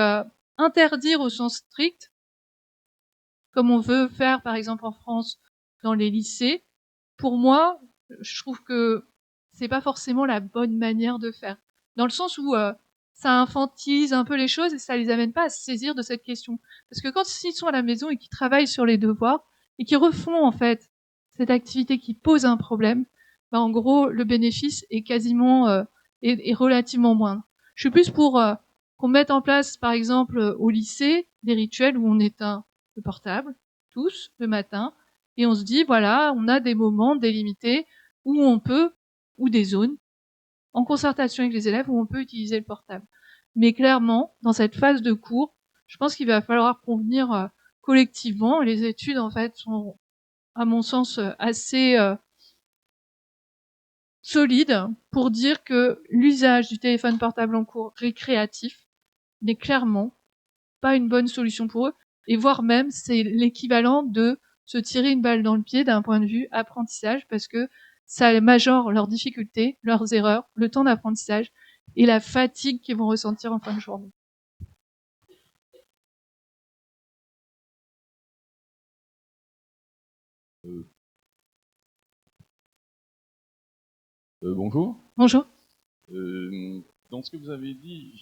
Speaker 1: interdire au sens strict, comme on veut faire par exemple en France dans les lycées, pour moi, je trouve que c'est pas forcément la bonne manière de faire. Dans le sens où ça infantilise un peu les choses et ça les amène pas à se saisir de cette question. Parce que quand ils sont à la maison et qu'ils travaillent sur les devoirs et qu'ils refont en fait cette activité qui pose un problème, en gros le bénéfice est quasiment est relativement moindre. Je suis plus pour qu'on mette en place par exemple au lycée des rituels où on éteint le portable tous le matin et on se dit voilà, on a des moments délimités où on peut ou des zones en concertation avec les élèves où on peut utiliser le portable. Mais clairement, dans cette phase de cours, je pense qu'il va falloir convenir collectivement. Les études, en fait, sont, à mon sens, assez solides pour dire que l'usage du téléphone portable en cours récréatif n'est clairement pas une bonne solution pour eux, et voire même c'est l'équivalent de se tirer une balle dans le pied d'un point de vue apprentissage, parce que ça majore leurs difficultés, leurs erreurs, le temps d'apprentissage et la fatigue qu'ils vont ressentir en fin de journée.
Speaker 3: Bonjour.
Speaker 1: Bonjour.
Speaker 5: Dans ce que vous avez dit,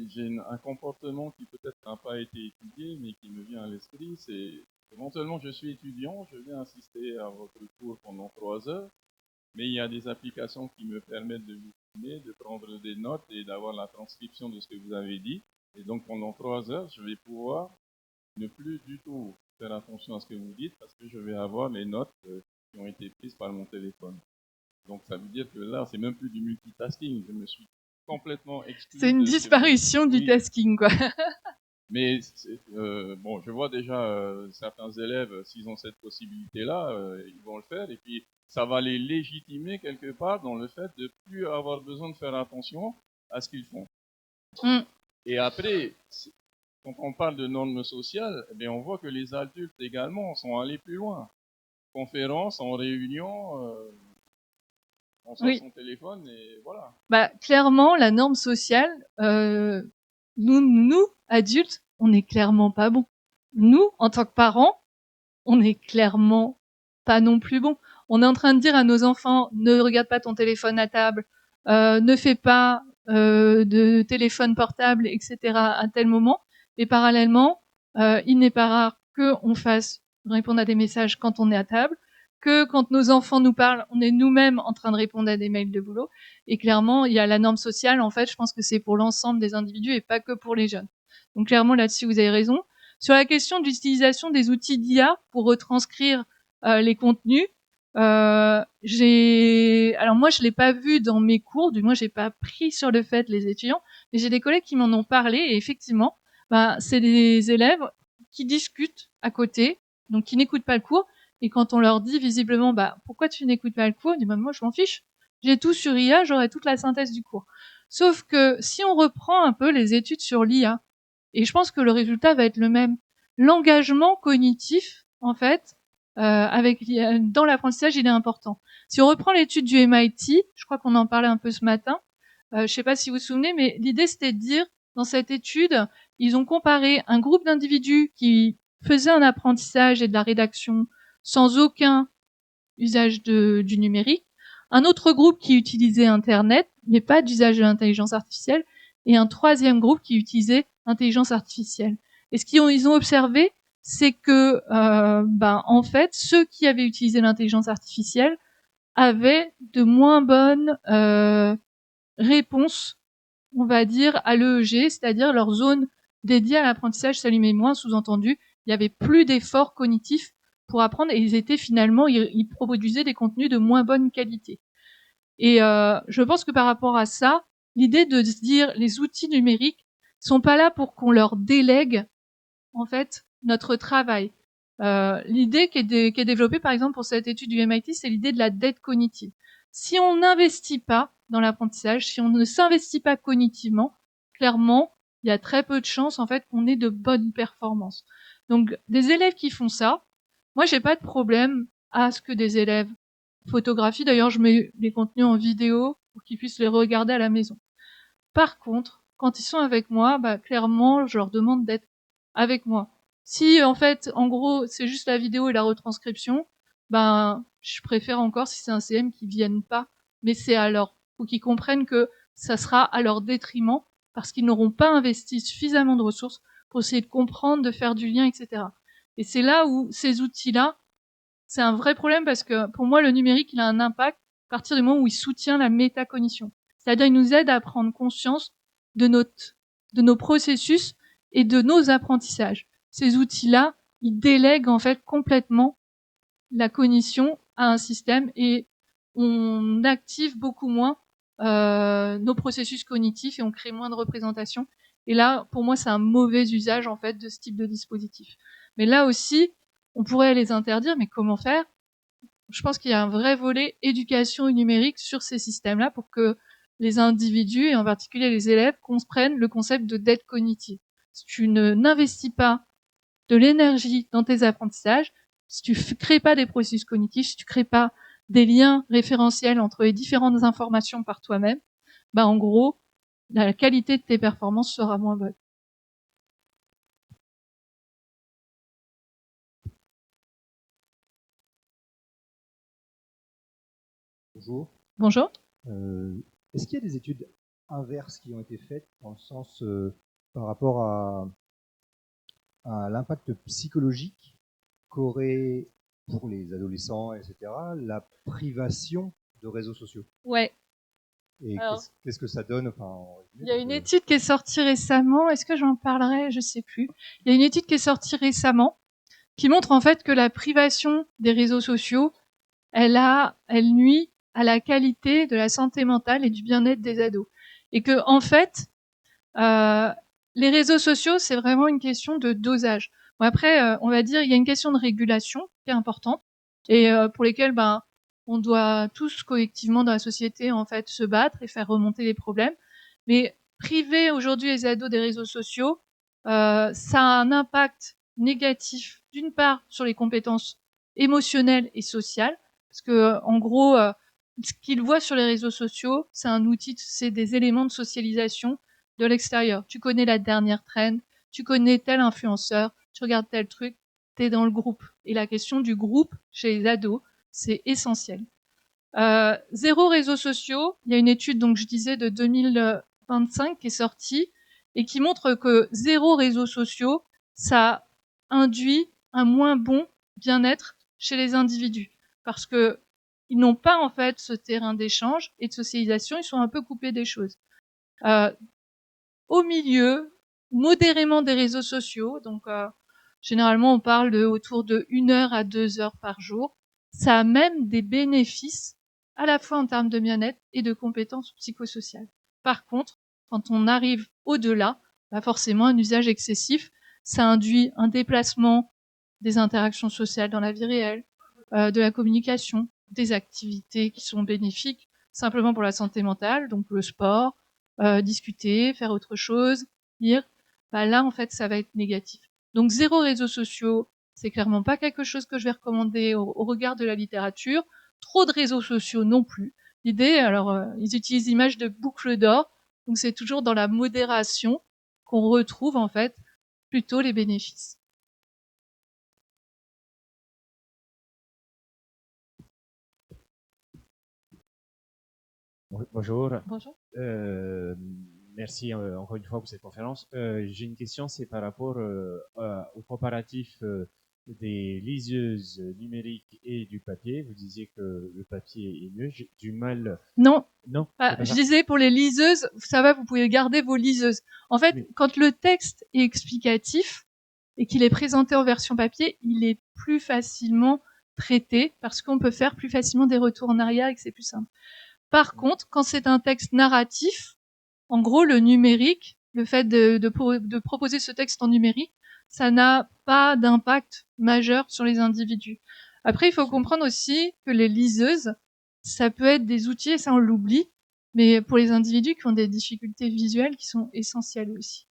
Speaker 5: j'ai un comportement qui peut-être n'a pas été étudié, mais qui me vient à l'esprit. C'est éventuellement, je suis étudiant, je viens assister à votre cours pendant 3 heures, mais il y a des applications qui me permettent de vous filmer, de prendre des notes et d'avoir la transcription de ce que vous avez dit. Et donc pendant 3 heures, je vais pouvoir ne plus du tout faire attention à ce que vous dites parce que je vais avoir les notes qui ont été prises par mon téléphone. Donc ça veut dire que là, c'est même plus du multitasking. Je me suis complètement exclu.
Speaker 1: C'est une disparition du tasking, quoi.
Speaker 5: Mais bon, je vois déjà certains élèves, s'ils ont cette possibilité-là, ils vont le faire. Et puis, ça va les légitimer quelque part dans le fait de plus avoir besoin de faire attention à ce qu'ils font. Et après, quand on parle de normes sociales, eh bien, on voit que les adultes également sont allés plus loin. Conférences, en réunion, on sort son téléphone et voilà.
Speaker 1: Clairement, la norme sociale, nous, adultes, on n'est clairement pas bons. Nous, en tant que parents, on n'est clairement pas non plus bons. On est en train de dire à nos enfants, ne regarde pas ton téléphone à table, ne fais pas de téléphone portable, etc. à tel moment. Et parallèlement, il n'est pas rare qu'on fasse répondre à des messages quand on est à table, que quand nos enfants nous parlent, on est nous-mêmes en train de répondre à des mails de boulot. Et clairement, il y a la norme sociale, en fait, je pense que c'est pour l'ensemble des individus et pas que pour les jeunes. Donc clairement, là-dessus, vous avez raison. Sur la question de l'utilisation des outils d'IA pour retranscrire les contenus, Alors moi, je l'ai pas vu dans mes cours, du moins j'ai pas appris sur le fait les étudiants, mais j'ai des collègues qui m'en ont parlé et effectivement, c'est des élèves qui discutent à côté, donc qui n'écoutent pas le cours. Et quand on leur dit visiblement, pourquoi tu n'écoutes pas le cours, ils disent, moi je m'en fiche, j'ai tout sur IA, j'aurai toute la synthèse du cours. Sauf que si on reprend un peu les études sur l'IA, et je pense que le résultat va être le même, l'engagement cognitif, en fait, dans l'apprentissage, il est important. Si on reprend l'étude du MIT, je crois qu'on en parlait un peu ce matin, je sais pas si vous vous souvenez, mais l'idée c'était de dire, dans cette étude, ils ont comparé un groupe d'individus qui faisaient un apprentissage et de la rédaction sans aucun usage du numérique, un autre groupe qui utilisait Internet, mais pas d'usage de l'intelligence artificielle, et un troisième groupe qui utilisait l'intelligence artificielle. Et ce qu'ils ont observé, c'est que, en fait, ceux qui avaient utilisé l'intelligence artificielle avaient de moins bonnes réponses, on va dire, à l'EEG, c'est-à-dire leur zone dédiée à l'apprentissage s'allumait moins, sous-entendu, il y avait plus d'efforts cognitifs pour apprendre et ils produisaient des contenus de moins bonne qualité. Et je pense que par rapport à ça, l'idée de se dire les outils numériques sont pas là pour qu'on leur délègue en fait notre travail. L'idée qui est développée par exemple pour cette étude du MIT, c'est l'idée de la dette cognitive. Si on n'investit pas dans l'apprentissage, si on ne s'investit pas cognitivement, clairement, il y a très peu de chances en fait qu'on ait de bonnes performances. Donc des élèves qui font ça, moi j'ai pas de problème à ce que des élèves photographient. D'ailleurs, je mets les contenus en vidéo pour qu'ils puissent les regarder à la maison. Par contre, quand ils sont avec moi, clairement, je leur demande d'être avec moi. Si en fait, en gros, c'est juste la vidéo et la retranscription, je préfère encore si c'est un CM qui viennent pas. Mais c'est à leur, faut qu'ils comprennent que ça sera à leur détriment parce qu'ils n'auront pas investi suffisamment de ressources pour essayer de comprendre, de faire du lien, etc. Et c'est là où ces outils-là, c'est un vrai problème parce que pour moi, le numérique, il a un impact à partir du moment où il soutient la métacognition. C'est-à-dire, il nous aide à prendre conscience de nos processus et de nos apprentissages. Ces outils-là, ils délèguent en fait complètement la cognition à un système et on active beaucoup moins nos processus cognitifs et on crée moins de représentations. Et là, pour moi, c'est un mauvais usage en fait de ce type de dispositif. Mais là aussi, on pourrait les interdire, mais comment faire? Je pense qu'il y a un vrai volet éducation numérique sur ces systèmes-là pour que les individus, et en particulier les élèves, comprennent le concept de dette cognitive. Si tu n'investis pas de l'énergie dans tes apprentissages, si tu crées pas des processus cognitifs, si tu crées pas des liens référentiels entre les différentes informations par toi-même, en gros, la qualité de tes performances sera moins bonne.
Speaker 6: Bonjour.
Speaker 1: Bonjour.
Speaker 6: Est-ce qu'il y a des études inverses qui ont été faites dans le sens par rapport à l'impact psychologique qu'aurait pour les adolescents, etc., la privation de réseaux sociaux?
Speaker 1: Ouais.
Speaker 6: Et qu'est-ce que ça donne?
Speaker 1: Il y a une étude qui est sortie récemment. Est-ce que j'en parlerai? Je sais plus. Il y a une étude qui est sortie récemment qui montre en fait que la privation des réseaux sociaux, elle nuit à la qualité de la santé mentale et du bien-être des ados. Et que en fait, les réseaux sociaux, c'est vraiment une question de dosage. Bon, après, on va dire, il y a une question de régulation qui est importante et pour lesquelles, on doit tous collectivement dans la société en fait se battre et faire remonter les problèmes. Mais priver aujourd'hui les ados des réseaux sociaux, ça a un impact négatif d'une part sur les compétences émotionnelles et sociales, parce que en gros, ce qu'ils voient sur les réseaux sociaux, c'est des éléments de socialisation de l'extérieur. Tu connais la dernière trend, tu connais tel influenceur, tu regardes tel truc, t'es dans le groupe. Et la question du groupe chez les ados, c'est essentiel. Zéro réseaux sociaux, il y a une étude, donc je disais, de 2025 qui est sortie et qui montre que zéro réseaux sociaux, ça induit un moins bon bien-être chez les individus. Parce que ils n'ont pas en fait ce terrain d'échange et de socialisation, ils sont un peu coupés des choses. Au milieu, modérément des réseaux sociaux, donc généralement on parle de autour de 1 heure à 2 heures par jour. ça a même des bénéfices à la fois en termes de bien-être et de compétences psychosociales. Par contre, quand on arrive au-delà, bah forcément un usage excessif, ça induit un déplacement des interactions sociales dans la vie réelle, de la communication, des activités qui sont bénéfiques simplement pour la santé mentale, donc le sport, discuter, faire autre chose, lire. Bah là, en fait, ça va être négatif. Donc 0 réseaux sociaux, c'est clairement pas quelque chose que je vais recommander au regard de la littérature. Trop de réseaux sociaux non plus. L'idée, alors, ils utilisent l'image de boucle d'or, donc c'est toujours dans la modération qu'on retrouve en fait plutôt les bénéfices.
Speaker 7: Bonjour.
Speaker 1: Bonjour.
Speaker 7: Merci encore une fois pour cette conférence. J'ai une question, c'est par rapport au comparatif des liseuses numériques et du papier. Vous disiez que le papier est mieux. J'ai du mal.
Speaker 1: Non.
Speaker 7: Non.
Speaker 1: Je disais pour les liseuses, ça va, vous pouvez garder vos liseuses. En fait,
Speaker 7: Mais...
Speaker 1: quand le texte est explicatif et qu'il est présenté en version papier, il est plus facilement traité parce qu'on peut faire plus facilement des retours en arrière et que c'est plus simple. Par contre, quand c'est un texte narratif, en gros, le numérique, le fait de proposer ce texte en numérique, ça n'a pas d'impact majeur sur les individus. Après, il faut comprendre aussi que les liseuses, ça peut être des outils, et ça on l'oublie, mais pour les individus qui ont des difficultés visuelles qui sont essentielles aussi.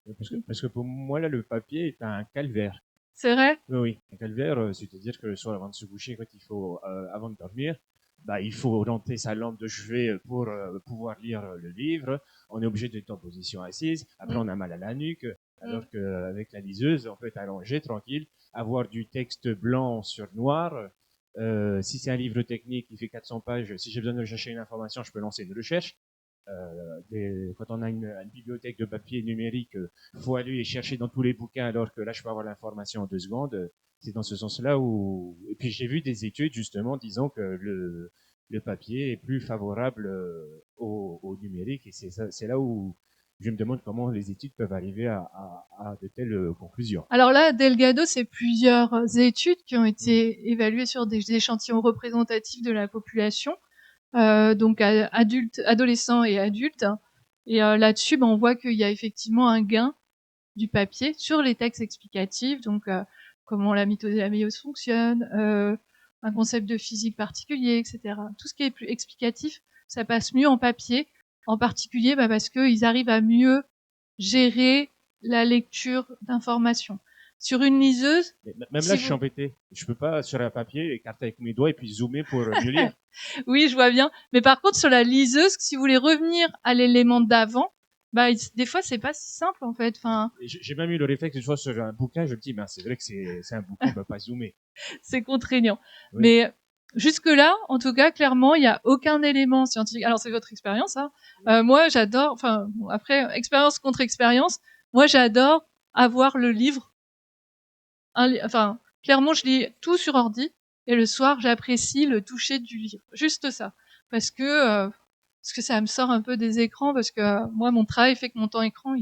Speaker 7: Parce que pour moi, là, le papier est un calvaire.
Speaker 1: C'est vrai?
Speaker 7: Oui, un calvaire, c'est-à-dire que le soir avant de se coucher, quand il faut, avant de dormir, bah, il faut orienter sa lampe de chevet pour pouvoir lire le livre. On est obligé d'être en position assise. Après, on a mal à la nuque. Alors qu'avec la liseuse, on peut être allongé, tranquille, avoir du texte blanc sur noir. Si c'est un livre technique qui fait 400 pages, si j'ai besoin de chercher une information, je peux lancer une recherche. Quand on a une bibliothèque de papier numérique, faut aller chercher dans tous les bouquins, alors que là, je peux avoir l'information en 2 secondes. C'est dans ce sens-là où... Et puis j'ai vu des études justement disant que le papier est plus favorable au numérique, et c'est là où je me demande comment les études peuvent arriver à de telles conclusions.
Speaker 1: Alors là, Delgado, c'est plusieurs études qui ont été évaluées sur des échantillons représentatifs de la population, donc adultes, adolescents et adultes. Et là-dessus, on voit qu'il y a effectivement un gain du papier sur les textes explicatifs, donc comment la méiose fonctionne, un concept de physique particulier, etc. Tout ce qui est plus explicatif, ça passe mieux en papier, en particulier parce qu'ils arrivent à mieux gérer la lecture d'informations. Sur une liseuse...
Speaker 7: Même là, je suis embêté. Je peux pas, sur un papier, écarter avec mes doigts et puis zoomer pour mieux lire.
Speaker 1: Oui, je vois bien. Mais par contre, sur la liseuse, si vous voulez revenir à l'élément d'avant, des fois, c'est pas si simple, en fait. Enfin...
Speaker 7: J'ai même eu le réflexe, une fois sur un bouquin, je me dis, c'est vrai que c'est un bouquin, on peut pas zoomer.
Speaker 1: C'est contraignant.
Speaker 7: Oui.
Speaker 1: Mais jusque-là, en tout cas, clairement, il n'y a aucun élément scientifique. Alors, c'est votre expérience, hein. Moi, j'adore, enfin, après, expérience contre expérience, moi, j'adore avoir le livre. Enfin, clairement, je lis tout sur ordi, et le soir, j'apprécie le toucher du livre. Juste ça. Parce que ça me sort un peu des écrans, parce que moi, mon travail fait que mon temps écran,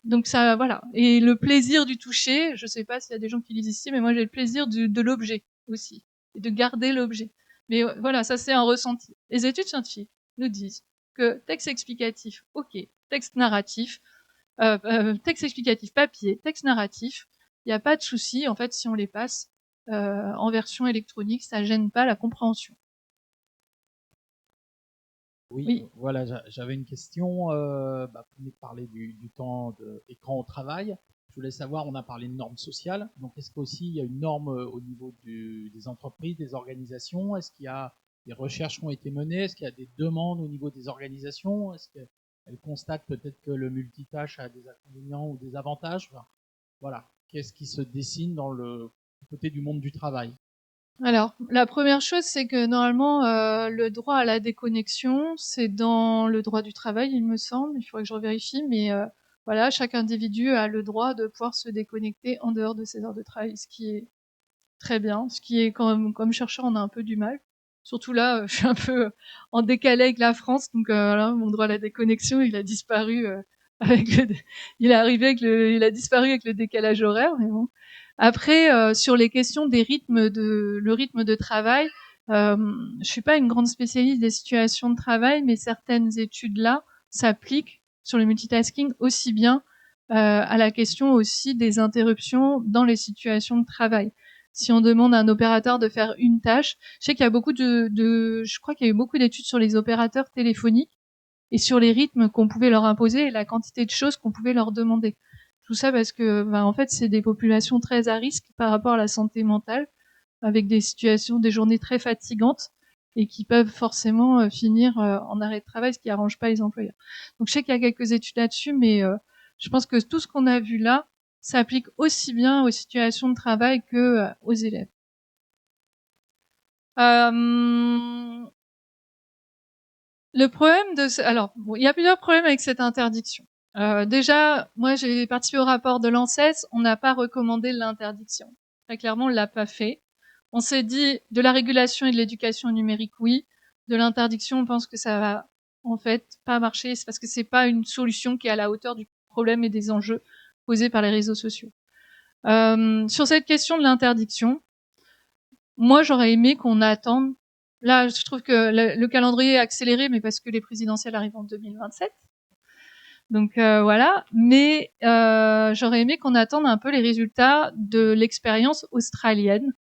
Speaker 1: donc ça, voilà. Et le plaisir du toucher, je sais pas s'il y a des gens qui lisent ici, mais moi j'ai le plaisir de l'objet aussi, et de garder l'objet. Mais voilà, ça c'est un ressenti. Les études scientifiques nous disent que texte explicatif, ok, texte narratif, texte explicatif papier, texte narratif, il n'y a pas de souci, en fait, si on les passe en version électronique, ça gêne pas la compréhension.
Speaker 8: Oui, voilà, j'avais une question. Vous venez de parler du temps d'écran au travail. Je voulais savoir, on a parlé de normes sociales. Donc, est-ce qu'aussi il y a une norme au niveau des entreprises, des organisations? Est-ce qu'il y a des recherches qui ont été menées? Est-ce qu'il y a des demandes au niveau des organisations? Est-ce qu'elles constatent peut-être que le multitâche a des inconvénients ou des avantages? Enfin, voilà, qu'est-ce qui se dessine dans le côté du monde du travail?
Speaker 1: Alors, la première chose, c'est que normalement, le droit à la déconnexion, c'est dans le droit du travail, il me semble. Il faudrait que je revérifie, mais voilà, chaque individu a le droit de pouvoir se déconnecter en dehors de ses heures de travail, ce qui est très bien. Ce qui est, comme chercheur, on a un peu du mal. Surtout là, je suis un peu en décalé avec la France, donc voilà, mon droit à la déconnexion, il a disparu il a disparu avec le décalage horaire, mais bon. Après, sur les questions le rythme de travail, je suis pas une grande spécialiste des situations de travail, mais certaines études là s'appliquent sur le multitasking aussi bien à la question aussi des interruptions dans les situations de travail. Si on demande à un opérateur de faire une tâche, je sais qu'il y a beaucoup je crois qu'il y a eu beaucoup d'études sur les opérateurs téléphoniques et sur les rythmes qu'on pouvait leur imposer et la quantité de choses qu'on pouvait leur demander. Tout ça parce que, en fait, c'est des populations très à risque par rapport à la santé mentale, avec des situations, des journées très fatigantes et qui peuvent forcément finir en arrêt de travail, ce qui arrange pas les employeurs. Donc, je sais qu'il y a quelques études là-dessus, mais je pense que tout ce qu'on a vu là s'applique aussi bien aux situations de travail que aux élèves. Le problème alors, il y a plusieurs problèmes avec cette interdiction. Déjà, moi, j'ai participé au rapport de l'ANSES, on n'a pas recommandé l'interdiction. Très clairement, on l'a pas fait. On s'est dit, de la régulation et de l'éducation numérique, oui. De l'interdiction, on pense que ça va, en fait, pas marcher. C'est parce que c'est pas une solution qui est à la hauteur du problème et des enjeux posés par les réseaux sociaux. Sur cette question de l'interdiction, moi, j'aurais aimé qu'on attende. Là, je trouve que le calendrier est accéléré, mais parce que les présidentielles arrivent en 2027. Donc voilà. Mais j'aurais aimé qu'on attende un peu les résultats de l'expérience australienne,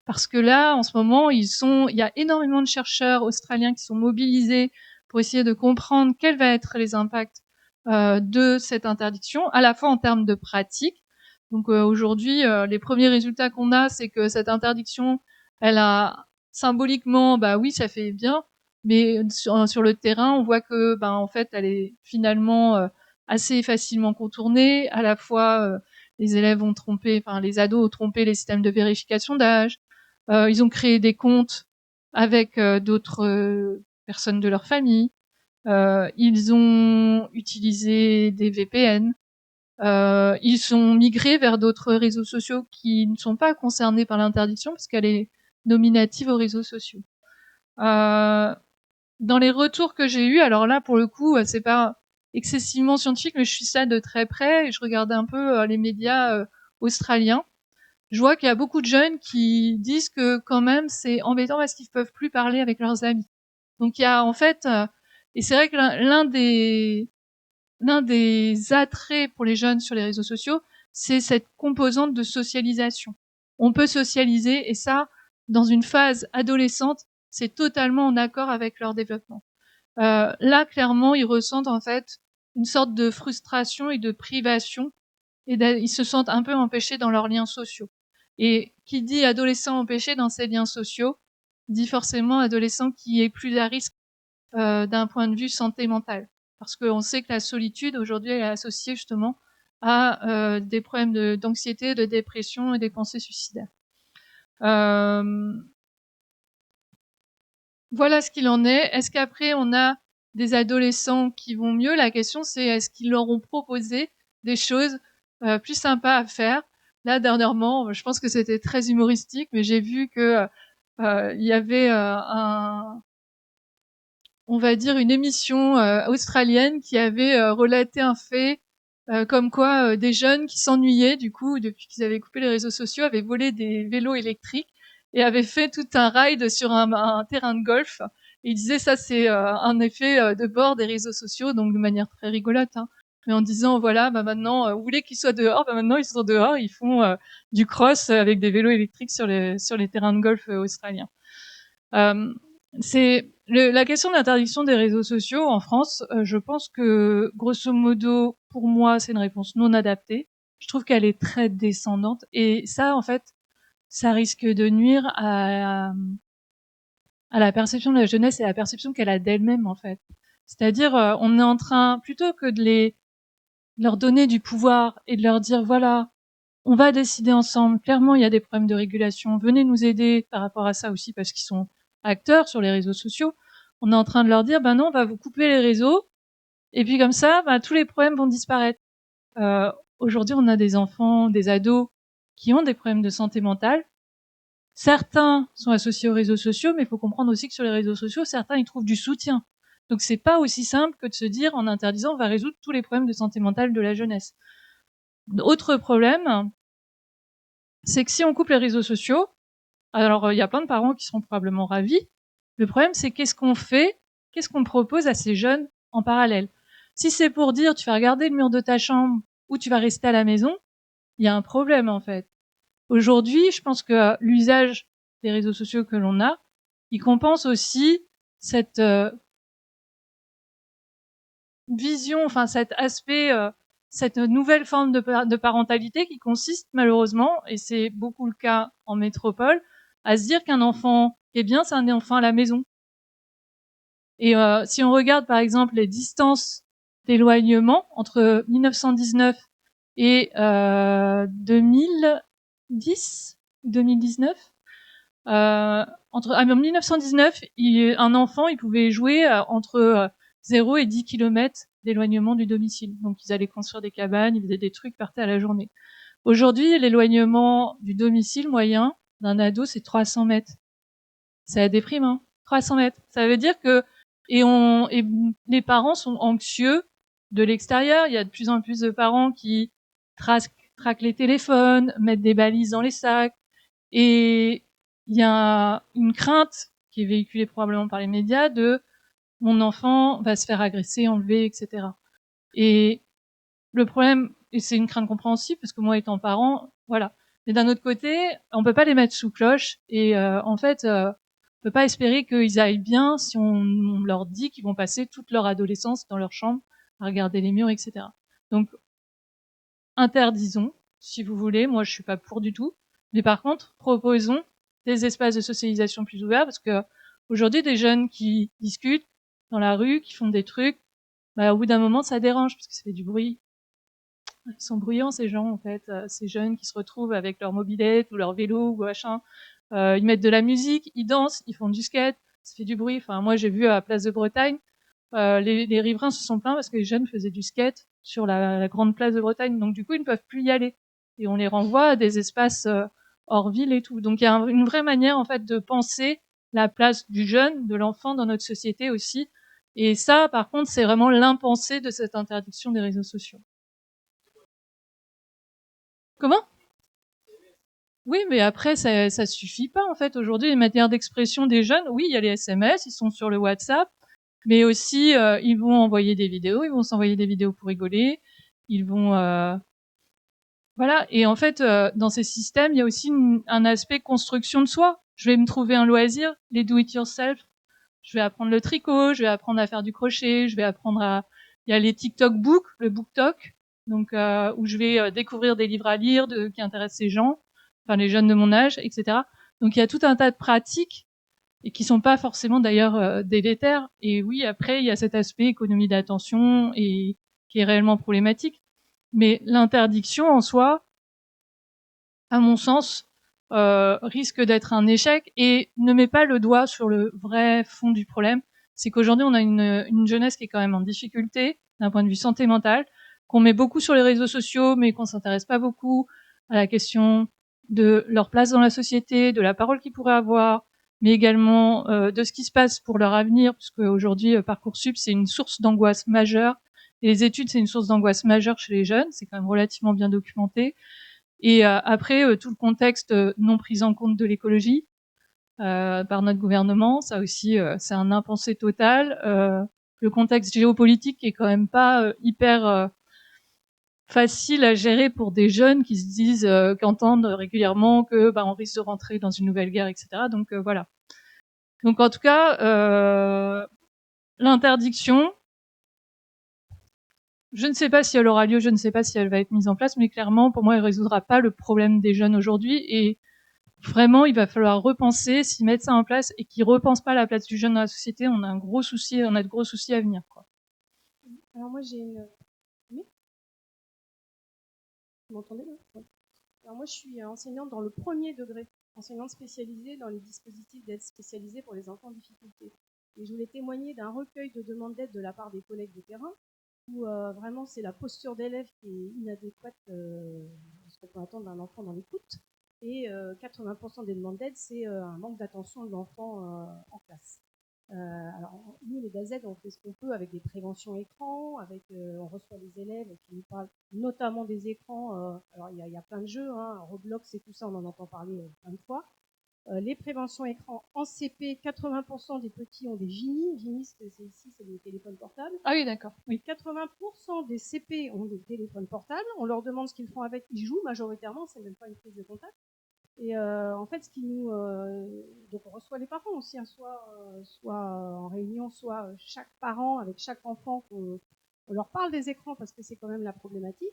Speaker 1: parce que là, en ce moment, il y a énormément de chercheurs australiens qui sont mobilisés pour essayer de comprendre quels vont être les impacts de cette interdiction, à la fois en termes de pratique. Donc aujourd'hui, les premiers résultats qu'on a, c'est que cette interdiction, elle a symboliquement, bah oui, ça fait bien, mais sur le terrain, on voit que, en fait, elle est finalement assez facilement contournée. À la fois, les élèves ont trompé, les ados ont trompé les systèmes de vérification d'âge. Ils ont créé des comptes avec d'autres personnes de leur famille. Ils ont utilisé des VPN. Ils sont migrés vers d'autres réseaux sociaux qui ne sont pas concernés par l'interdiction parce qu'elle est nominative aux réseaux sociaux. Dans les retours que j'ai eus, alors là pour le coup c'est pas excessivement scientifique, mais je suis ça de très près et je regardais un peu les médias australiens. Je vois qu'il y a beaucoup de jeunes qui disent que quand même c'est embêtant parce qu'ils peuvent plus parler avec leurs amis. Donc il y a en fait, et c'est vrai que l'un des attraits pour les jeunes sur les réseaux sociaux, c'est cette composante de socialisation. On peut socialiser et ça, dans une phase adolescente, c'est totalement en accord avec leur développement. Là, clairement, ils ressentent en fait une sorte de frustration et de privation et ils se sentent un peu empêchés dans leurs liens sociaux. Et qui dit adolescent empêché dans ses liens sociaux, dit forcément adolescent qui est plus à risque d'un point de vue santé mentale. Parce qu'on sait que la solitude, aujourd'hui, elle est associée justement à des problèmes d'anxiété, de dépression et des pensées suicidaires. Voilà ce qu'il en est. Est-ce qu'après, on a des adolescents qui vont mieux? La question, c'est est-ce qu'ils leur ont proposé des choses plus sympas à faire? Là, dernièrement, je pense que c'était très humoristique, mais j'ai vu que il y avait on va dire une émission australienne qui avait relaté un fait comme quoi des jeunes qui s'ennuyaient du coup depuis qu'ils avaient coupé les réseaux sociaux avaient volé des vélos électriques et avaient fait tout un ride sur un terrain de golf. Et ils disaient ça c'est un effet de bord des réseaux sociaux, donc de manière très rigolote, hein. Mais en disant voilà maintenant vous voulez qu'ils soient dehors, maintenant ils sont dehors, ils font du cross avec des vélos électriques sur les terrains de golf australiens. C'est la question de l'interdiction des réseaux sociaux en France. Je pense que, grosso modo, pour moi, c'est une réponse non adaptée. Je trouve qu'elle est très descendante. Et ça, en fait, ça risque de nuire à la perception de la jeunesse et à la perception qu'elle a d'elle-même, en fait. C'est-à-dire, on est en train, plutôt que de leur donner du pouvoir et de leur dire, voilà, on va décider ensemble. Clairement, il y a des problèmes de régulation. Venez nous aider par rapport à ça aussi parce qu'ils sont acteurs sur les réseaux sociaux. On est en train de leur dire, non, on va vous couper les réseaux. Et puis comme ça, tous les problèmes vont disparaître. Aujourd'hui, on a des enfants, des ados qui ont des problèmes de santé mentale. Certains sont associés aux réseaux sociaux, mais il faut comprendre aussi que sur les réseaux sociaux, certains y trouvent du soutien. Donc c'est pas aussi simple que de se dire, en interdisant, on va résoudre tous les problèmes de santé mentale de la jeunesse. Autre problème, c'est que si on coupe les réseaux sociaux, alors il y a plein de parents qui seront probablement ravis. Le problème, c'est qu'est-ce qu'on fait, qu'est-ce qu'on propose à ces jeunes en parallèle. Si c'est pour dire tu vas regarder le mur de ta chambre ou tu vas rester à la maison, il y a un problème en fait. Aujourd'hui, je pense que l'usage des réseaux sociaux que l'on a, il compense aussi cette vision, enfin cet aspect, cette nouvelle forme de parentalité qui consiste malheureusement, et c'est beaucoup le cas en métropole, à se dire qu'un enfant qui est bien, c'est un enfant à la maison. Et si on regarde par exemple les distances d'éloignement entre 1919 et 2010, 2019, en 1919, un enfant, il pouvait jouer entre 0 et 10 km d'éloignement du domicile. Donc ils allaient construire des cabanes, ils faisaient des trucs, partaient à la journée. Aujourd'hui, l'éloignement du domicile moyen d'un ado, c'est 300 mètres. C'est la déprime, hein. 300 mètres. Ça veut dire que et les parents sont anxieux de l'extérieur. Il y a de plus en plus de parents qui traquent les téléphones, mettent des balises dans les sacs. Et il y a une crainte qui est véhiculée probablement par les médias de mon enfant va se faire agresser, enlever, etc. Et le problème, et c'est une crainte compréhensible parce que moi étant parent, voilà. Mais d'un autre côté, on peut pas les mettre sous cloche et en fait, on peut pas espérer qu'ils aillent bien si on leur dit qu'ils vont passer toute leur adolescence dans leur chambre à regarder les murs, etc. Donc interdisons, si vous voulez. Moi, je suis pas pour du tout. Mais par contre, proposons des espaces de socialisation plus ouverts parce que aujourd'hui, des jeunes qui discutent dans la rue, qui font des trucs, bah, au bout d'un moment, ça dérange parce que ça fait du bruit. Ils sont bruyants, ces gens, en fait. Ces jeunes qui se retrouvent avec leur mobilette ou leur vélo ou machin. Ils mettent de la musique, ils dansent, ils font du skate, ça fait du bruit. Enfin, moi, j'ai vu à Place de Bretagne, les riverains se sont plaints parce que les jeunes faisaient du skate sur la grande place de Bretagne. Donc, du coup, ils ne peuvent plus y aller. Et on les renvoie à des espaces hors ville et tout. Donc, il y a une vraie manière, en fait, de penser la place du jeune, de l'enfant dans notre société aussi. Et ça, par contre, c'est vraiment l'impensé de cette interdiction des réseaux sociaux. Comment? Oui, mais après, ça suffit pas, en fait. Aujourd'hui, les manières d'expression des jeunes, oui, il y a les SMS, ils sont sur le WhatsApp, mais aussi, ils vont envoyer des vidéos, ils vont s'envoyer des vidéos pour rigoler, ils vont, voilà. Et en fait, dans ces systèmes, il y a aussi un aspect construction de soi. Je vais me trouver un loisir, les do it yourself. Je vais apprendre le tricot, je vais apprendre à faire du crochet, je vais apprendre à, il y a les TikTok books, le BookTok, donc, où je vais découvrir des livres à lire qui intéressent les gens, enfin, les jeunes de mon âge, etc. Donc, il y a tout un tas de pratiques et qui sont pas forcément d'ailleurs délétères. Et oui, après, il y a cet aspect économie d'attention et qui est réellement problématique. Mais l'interdiction en soi, à mon sens, risque d'être un échec et ne met pas le doigt sur le vrai fond du problème. C'est qu'aujourd'hui, on a une jeunesse qui est quand même en difficulté d'un point de vue santé mentale, qu'on met beaucoup sur les réseaux sociaux, mais qu'on s'intéresse pas beaucoup à la question de leur place dans la société, de la parole qu'ils pourraient avoir, mais également de ce qui se passe pour leur avenir, puisque aujourd'hui, Parcoursup, c'est une source d'angoisse majeure. Et les études, c'est une source d'angoisse majeure chez les jeunes, c'est quand même relativement bien documenté. Et après, tout le contexte non pris en compte de l'écologie par notre gouvernement, ça aussi, c'est un impensé total. Le contexte géopolitique qui est quand même pas hyper facile à gérer pour des jeunes qui se disent, qui entendent régulièrement que on risque de rentrer dans une nouvelle guerre, etc. Donc voilà. Donc en tout cas, l'interdiction, je ne sais pas si elle aura lieu, je ne sais pas si elle va être mise en place, mais clairement, pour moi, elle résoudra pas le problème des jeunes aujourd'hui. Et vraiment, il va falloir repenser, s'y mettre ça en place et qu'ils repensent pas la place du jeune dans la société. On a un gros souci, on a de gros soucis à venir, quoi.
Speaker 9: Alors moi, j'ai une... Oui, vous m'entendez là? Ouais. Alors moi, je suis enseignante dans le premier degré, enseignante spécialisée dans les dispositifs d'aide spécialisée pour les enfants en difficulté. Et je voulais témoigner d'un recueil de demandes d'aide de la part des collègues de terrain, où vraiment c'est la posture d'élève qui est inadéquate de ce qu'on peut attendre d'un enfant dans l'écoute. Et 80% des demandes d'aide, c'est un manque d'attention de l'enfant en classe. Alors, nous, les DAZ, on fait ce qu'on peut avec des préventions écrans, on reçoit des élèves qui nous parlent notamment des écrans. Alors, il y a plein de jeux, hein, Roblox et tout ça, on en entend parler plein de fois. Les préventions écrans en CP, 80% des petits ont des Gini. Gini, c'est ici, c'est des téléphones portables.
Speaker 1: Ah oui, d'accord. Oui.
Speaker 9: 80% des CP ont des téléphones portables. On leur demande ce qu'ils font avec. Ils jouent majoritairement, c'est même pas une prise de contact. Et en fait, ce qui nous, donc on reçoit les parents aussi, hein, soit en réunion, soit chaque parent avec chaque enfant, on leur parle des écrans parce que c'est quand même la problématique.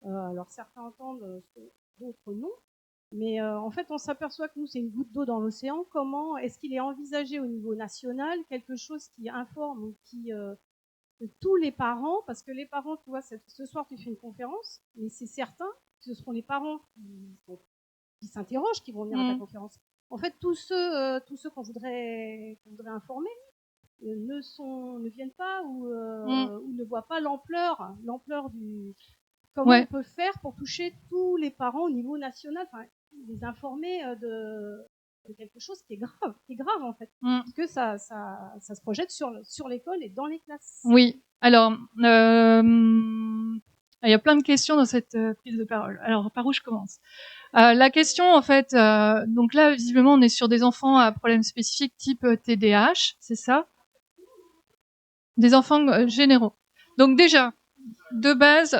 Speaker 9: Alors certains entendent, d'autres non. Mais en fait, on s'aperçoit que nous, c'est une goutte d'eau dans l'océan. Comment est-ce qu'il est envisagé au niveau national quelque chose qui informe ou qui tous les parents, parce que les parents, tu vois, ce soir tu fais une conférence, mais c'est certain que ce seront les parents qui s'interrogent, qui vont venir à ta conférence. En fait, tous ceux qu'on voudrait informer ne viennent pas ou ne voient pas l'ampleur du comment on peut faire pour toucher tous les parents au niveau national, enfin les informer de quelque chose qui est grave en fait, parce que ça se projette sur l'école et dans les classes.
Speaker 1: Oui. Alors, il y a plein de questions dans cette prise de parole. Alors, par où je commence? La question, en fait, donc là, visiblement, on est sur des enfants à problèmes spécifiques type TDAH, c'est ça? Des enfants généraux. Donc déjà, de base,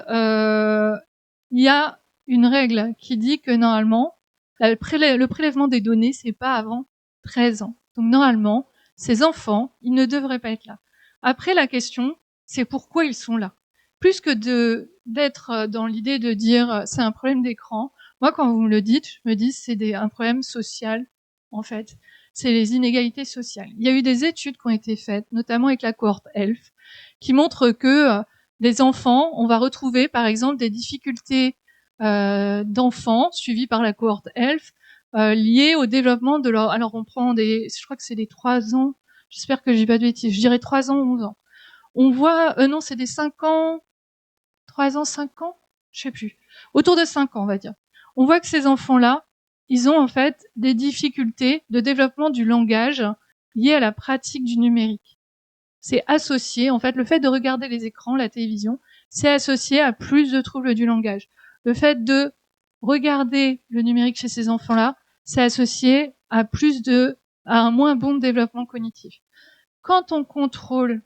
Speaker 1: il y a une règle qui dit que normalement, le prélèvement des données, c'est pas avant 13 ans. Donc normalement, ces enfants, ils ne devraient pas être là. Après, la question, c'est pourquoi ils sont là. Plus que d'être dans l'idée de dire c'est un problème d'écran, moi, quand vous me le dites, je me dis c'est un problème social, en fait. C'est les inégalités sociales. Il y a eu des études qui ont été faites, notamment avec la cohorte ELF, qui montrent que des enfants, on va retrouver par exemple des difficultés d'enfants suivis par la cohorte ELF liées au développement de leur... Alors on prend je crois que c'est des 3 ans, j'espère que je dis pas de bêtises, je dirais 3 ans, 11 ans. On voit, non, c'est des 5 ans, 3 ans, 5 ans, je sais plus. Autour de 5 ans, on va dire. On voit que ces enfants-là, ils ont en fait des difficultés de développement du langage liées à la pratique du numérique. C'est associé, en fait, le fait de regarder les écrans, la télévision, c'est associé à plus de troubles du langage. Le fait de regarder le numérique chez ces enfants-là, c'est associé à un moins bon développement cognitif. Quand on contrôle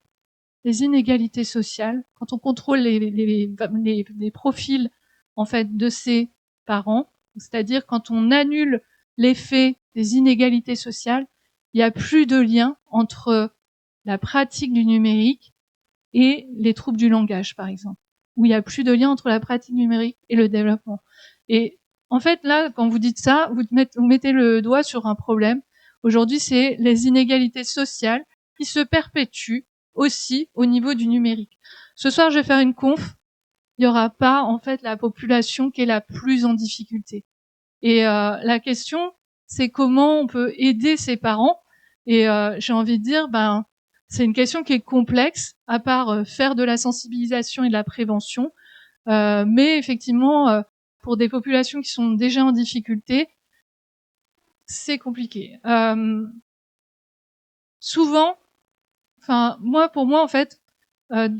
Speaker 1: les inégalités sociales, quand on contrôle les profils, en fait, de ces parents, c'est-à-dire quand on annule l'effet des inégalités sociales, il n'y a plus de lien entre la pratique du numérique et les troubles du langage, par exemple, où il n'y a plus de lien entre la pratique numérique et le développement. Et en fait, là, quand vous dites ça, vous mettez le doigt sur un problème. Aujourd'hui, c'est les inégalités sociales qui se perpétuent aussi au niveau du numérique. Ce soir, je vais faire une conf. Il n'y aura pas, en fait, la population qui est la plus en difficulté. Et la question, c'est comment on peut aider ces parents. Et j'ai envie de dire, c'est une question qui est complexe, à part faire de la sensibilisation et de la prévention. Mais effectivement, pour des populations qui sont déjà en difficulté, c'est compliqué. Souvent, pour moi, en fait,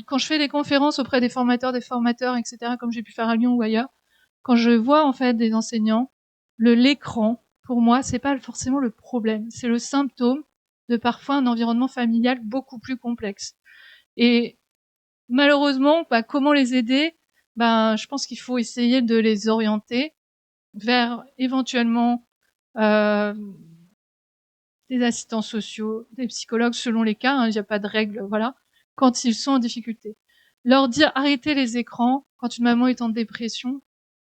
Speaker 1: quand je fais des conférences auprès des formateurs, etc., comme j'ai pu faire à Lyon ou ailleurs, quand je vois en fait des enseignants, l'écran, pour moi, c'est pas forcément le problème, c'est le symptôme de parfois un environnement familial beaucoup plus complexe. Et malheureusement, comment les aider? Je pense qu'il faut essayer de les orienter vers éventuellement des assistants sociaux, des psychologues selon les cas, hein, il n'y a pas de règle, voilà, quand ils sont en difficulté. Leur dire arrêtez les écrans quand une maman est en dépression,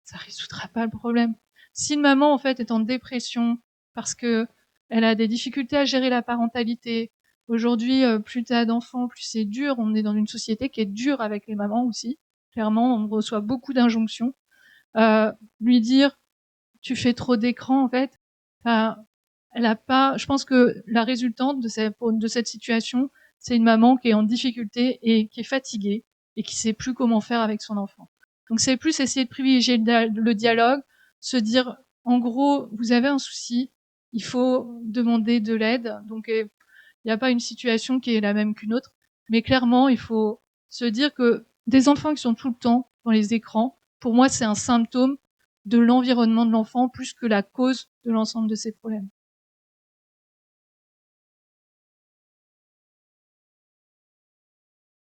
Speaker 1: ça résoudra pas le problème. Si une maman en fait est en dépression parce que elle a des difficultés à gérer la parentalité, aujourd'hui plus t'as d'enfants, plus c'est dur, on est dans une société qui est dure avec les mamans aussi. Clairement, on reçoit beaucoup d'injonctions. Lui dire tu fais trop d'écran en fait, elle a pas. Je pense que la résultante de cette situation, c'est une maman qui est en difficulté et qui est fatiguée et qui sait plus comment faire avec son enfant. Donc c'est plus essayer de privilégier le dialogue, se dire en gros vous avez un souci, il faut demander de l'aide. Donc Il n'y a pas une situation qui est la même qu'une autre. Mais clairement, il faut se dire que des enfants qui sont tout le temps dans les écrans, pour moi, c'est un symptôme de l'environnement de l'enfant plus que la cause de l'ensemble de ses problèmes.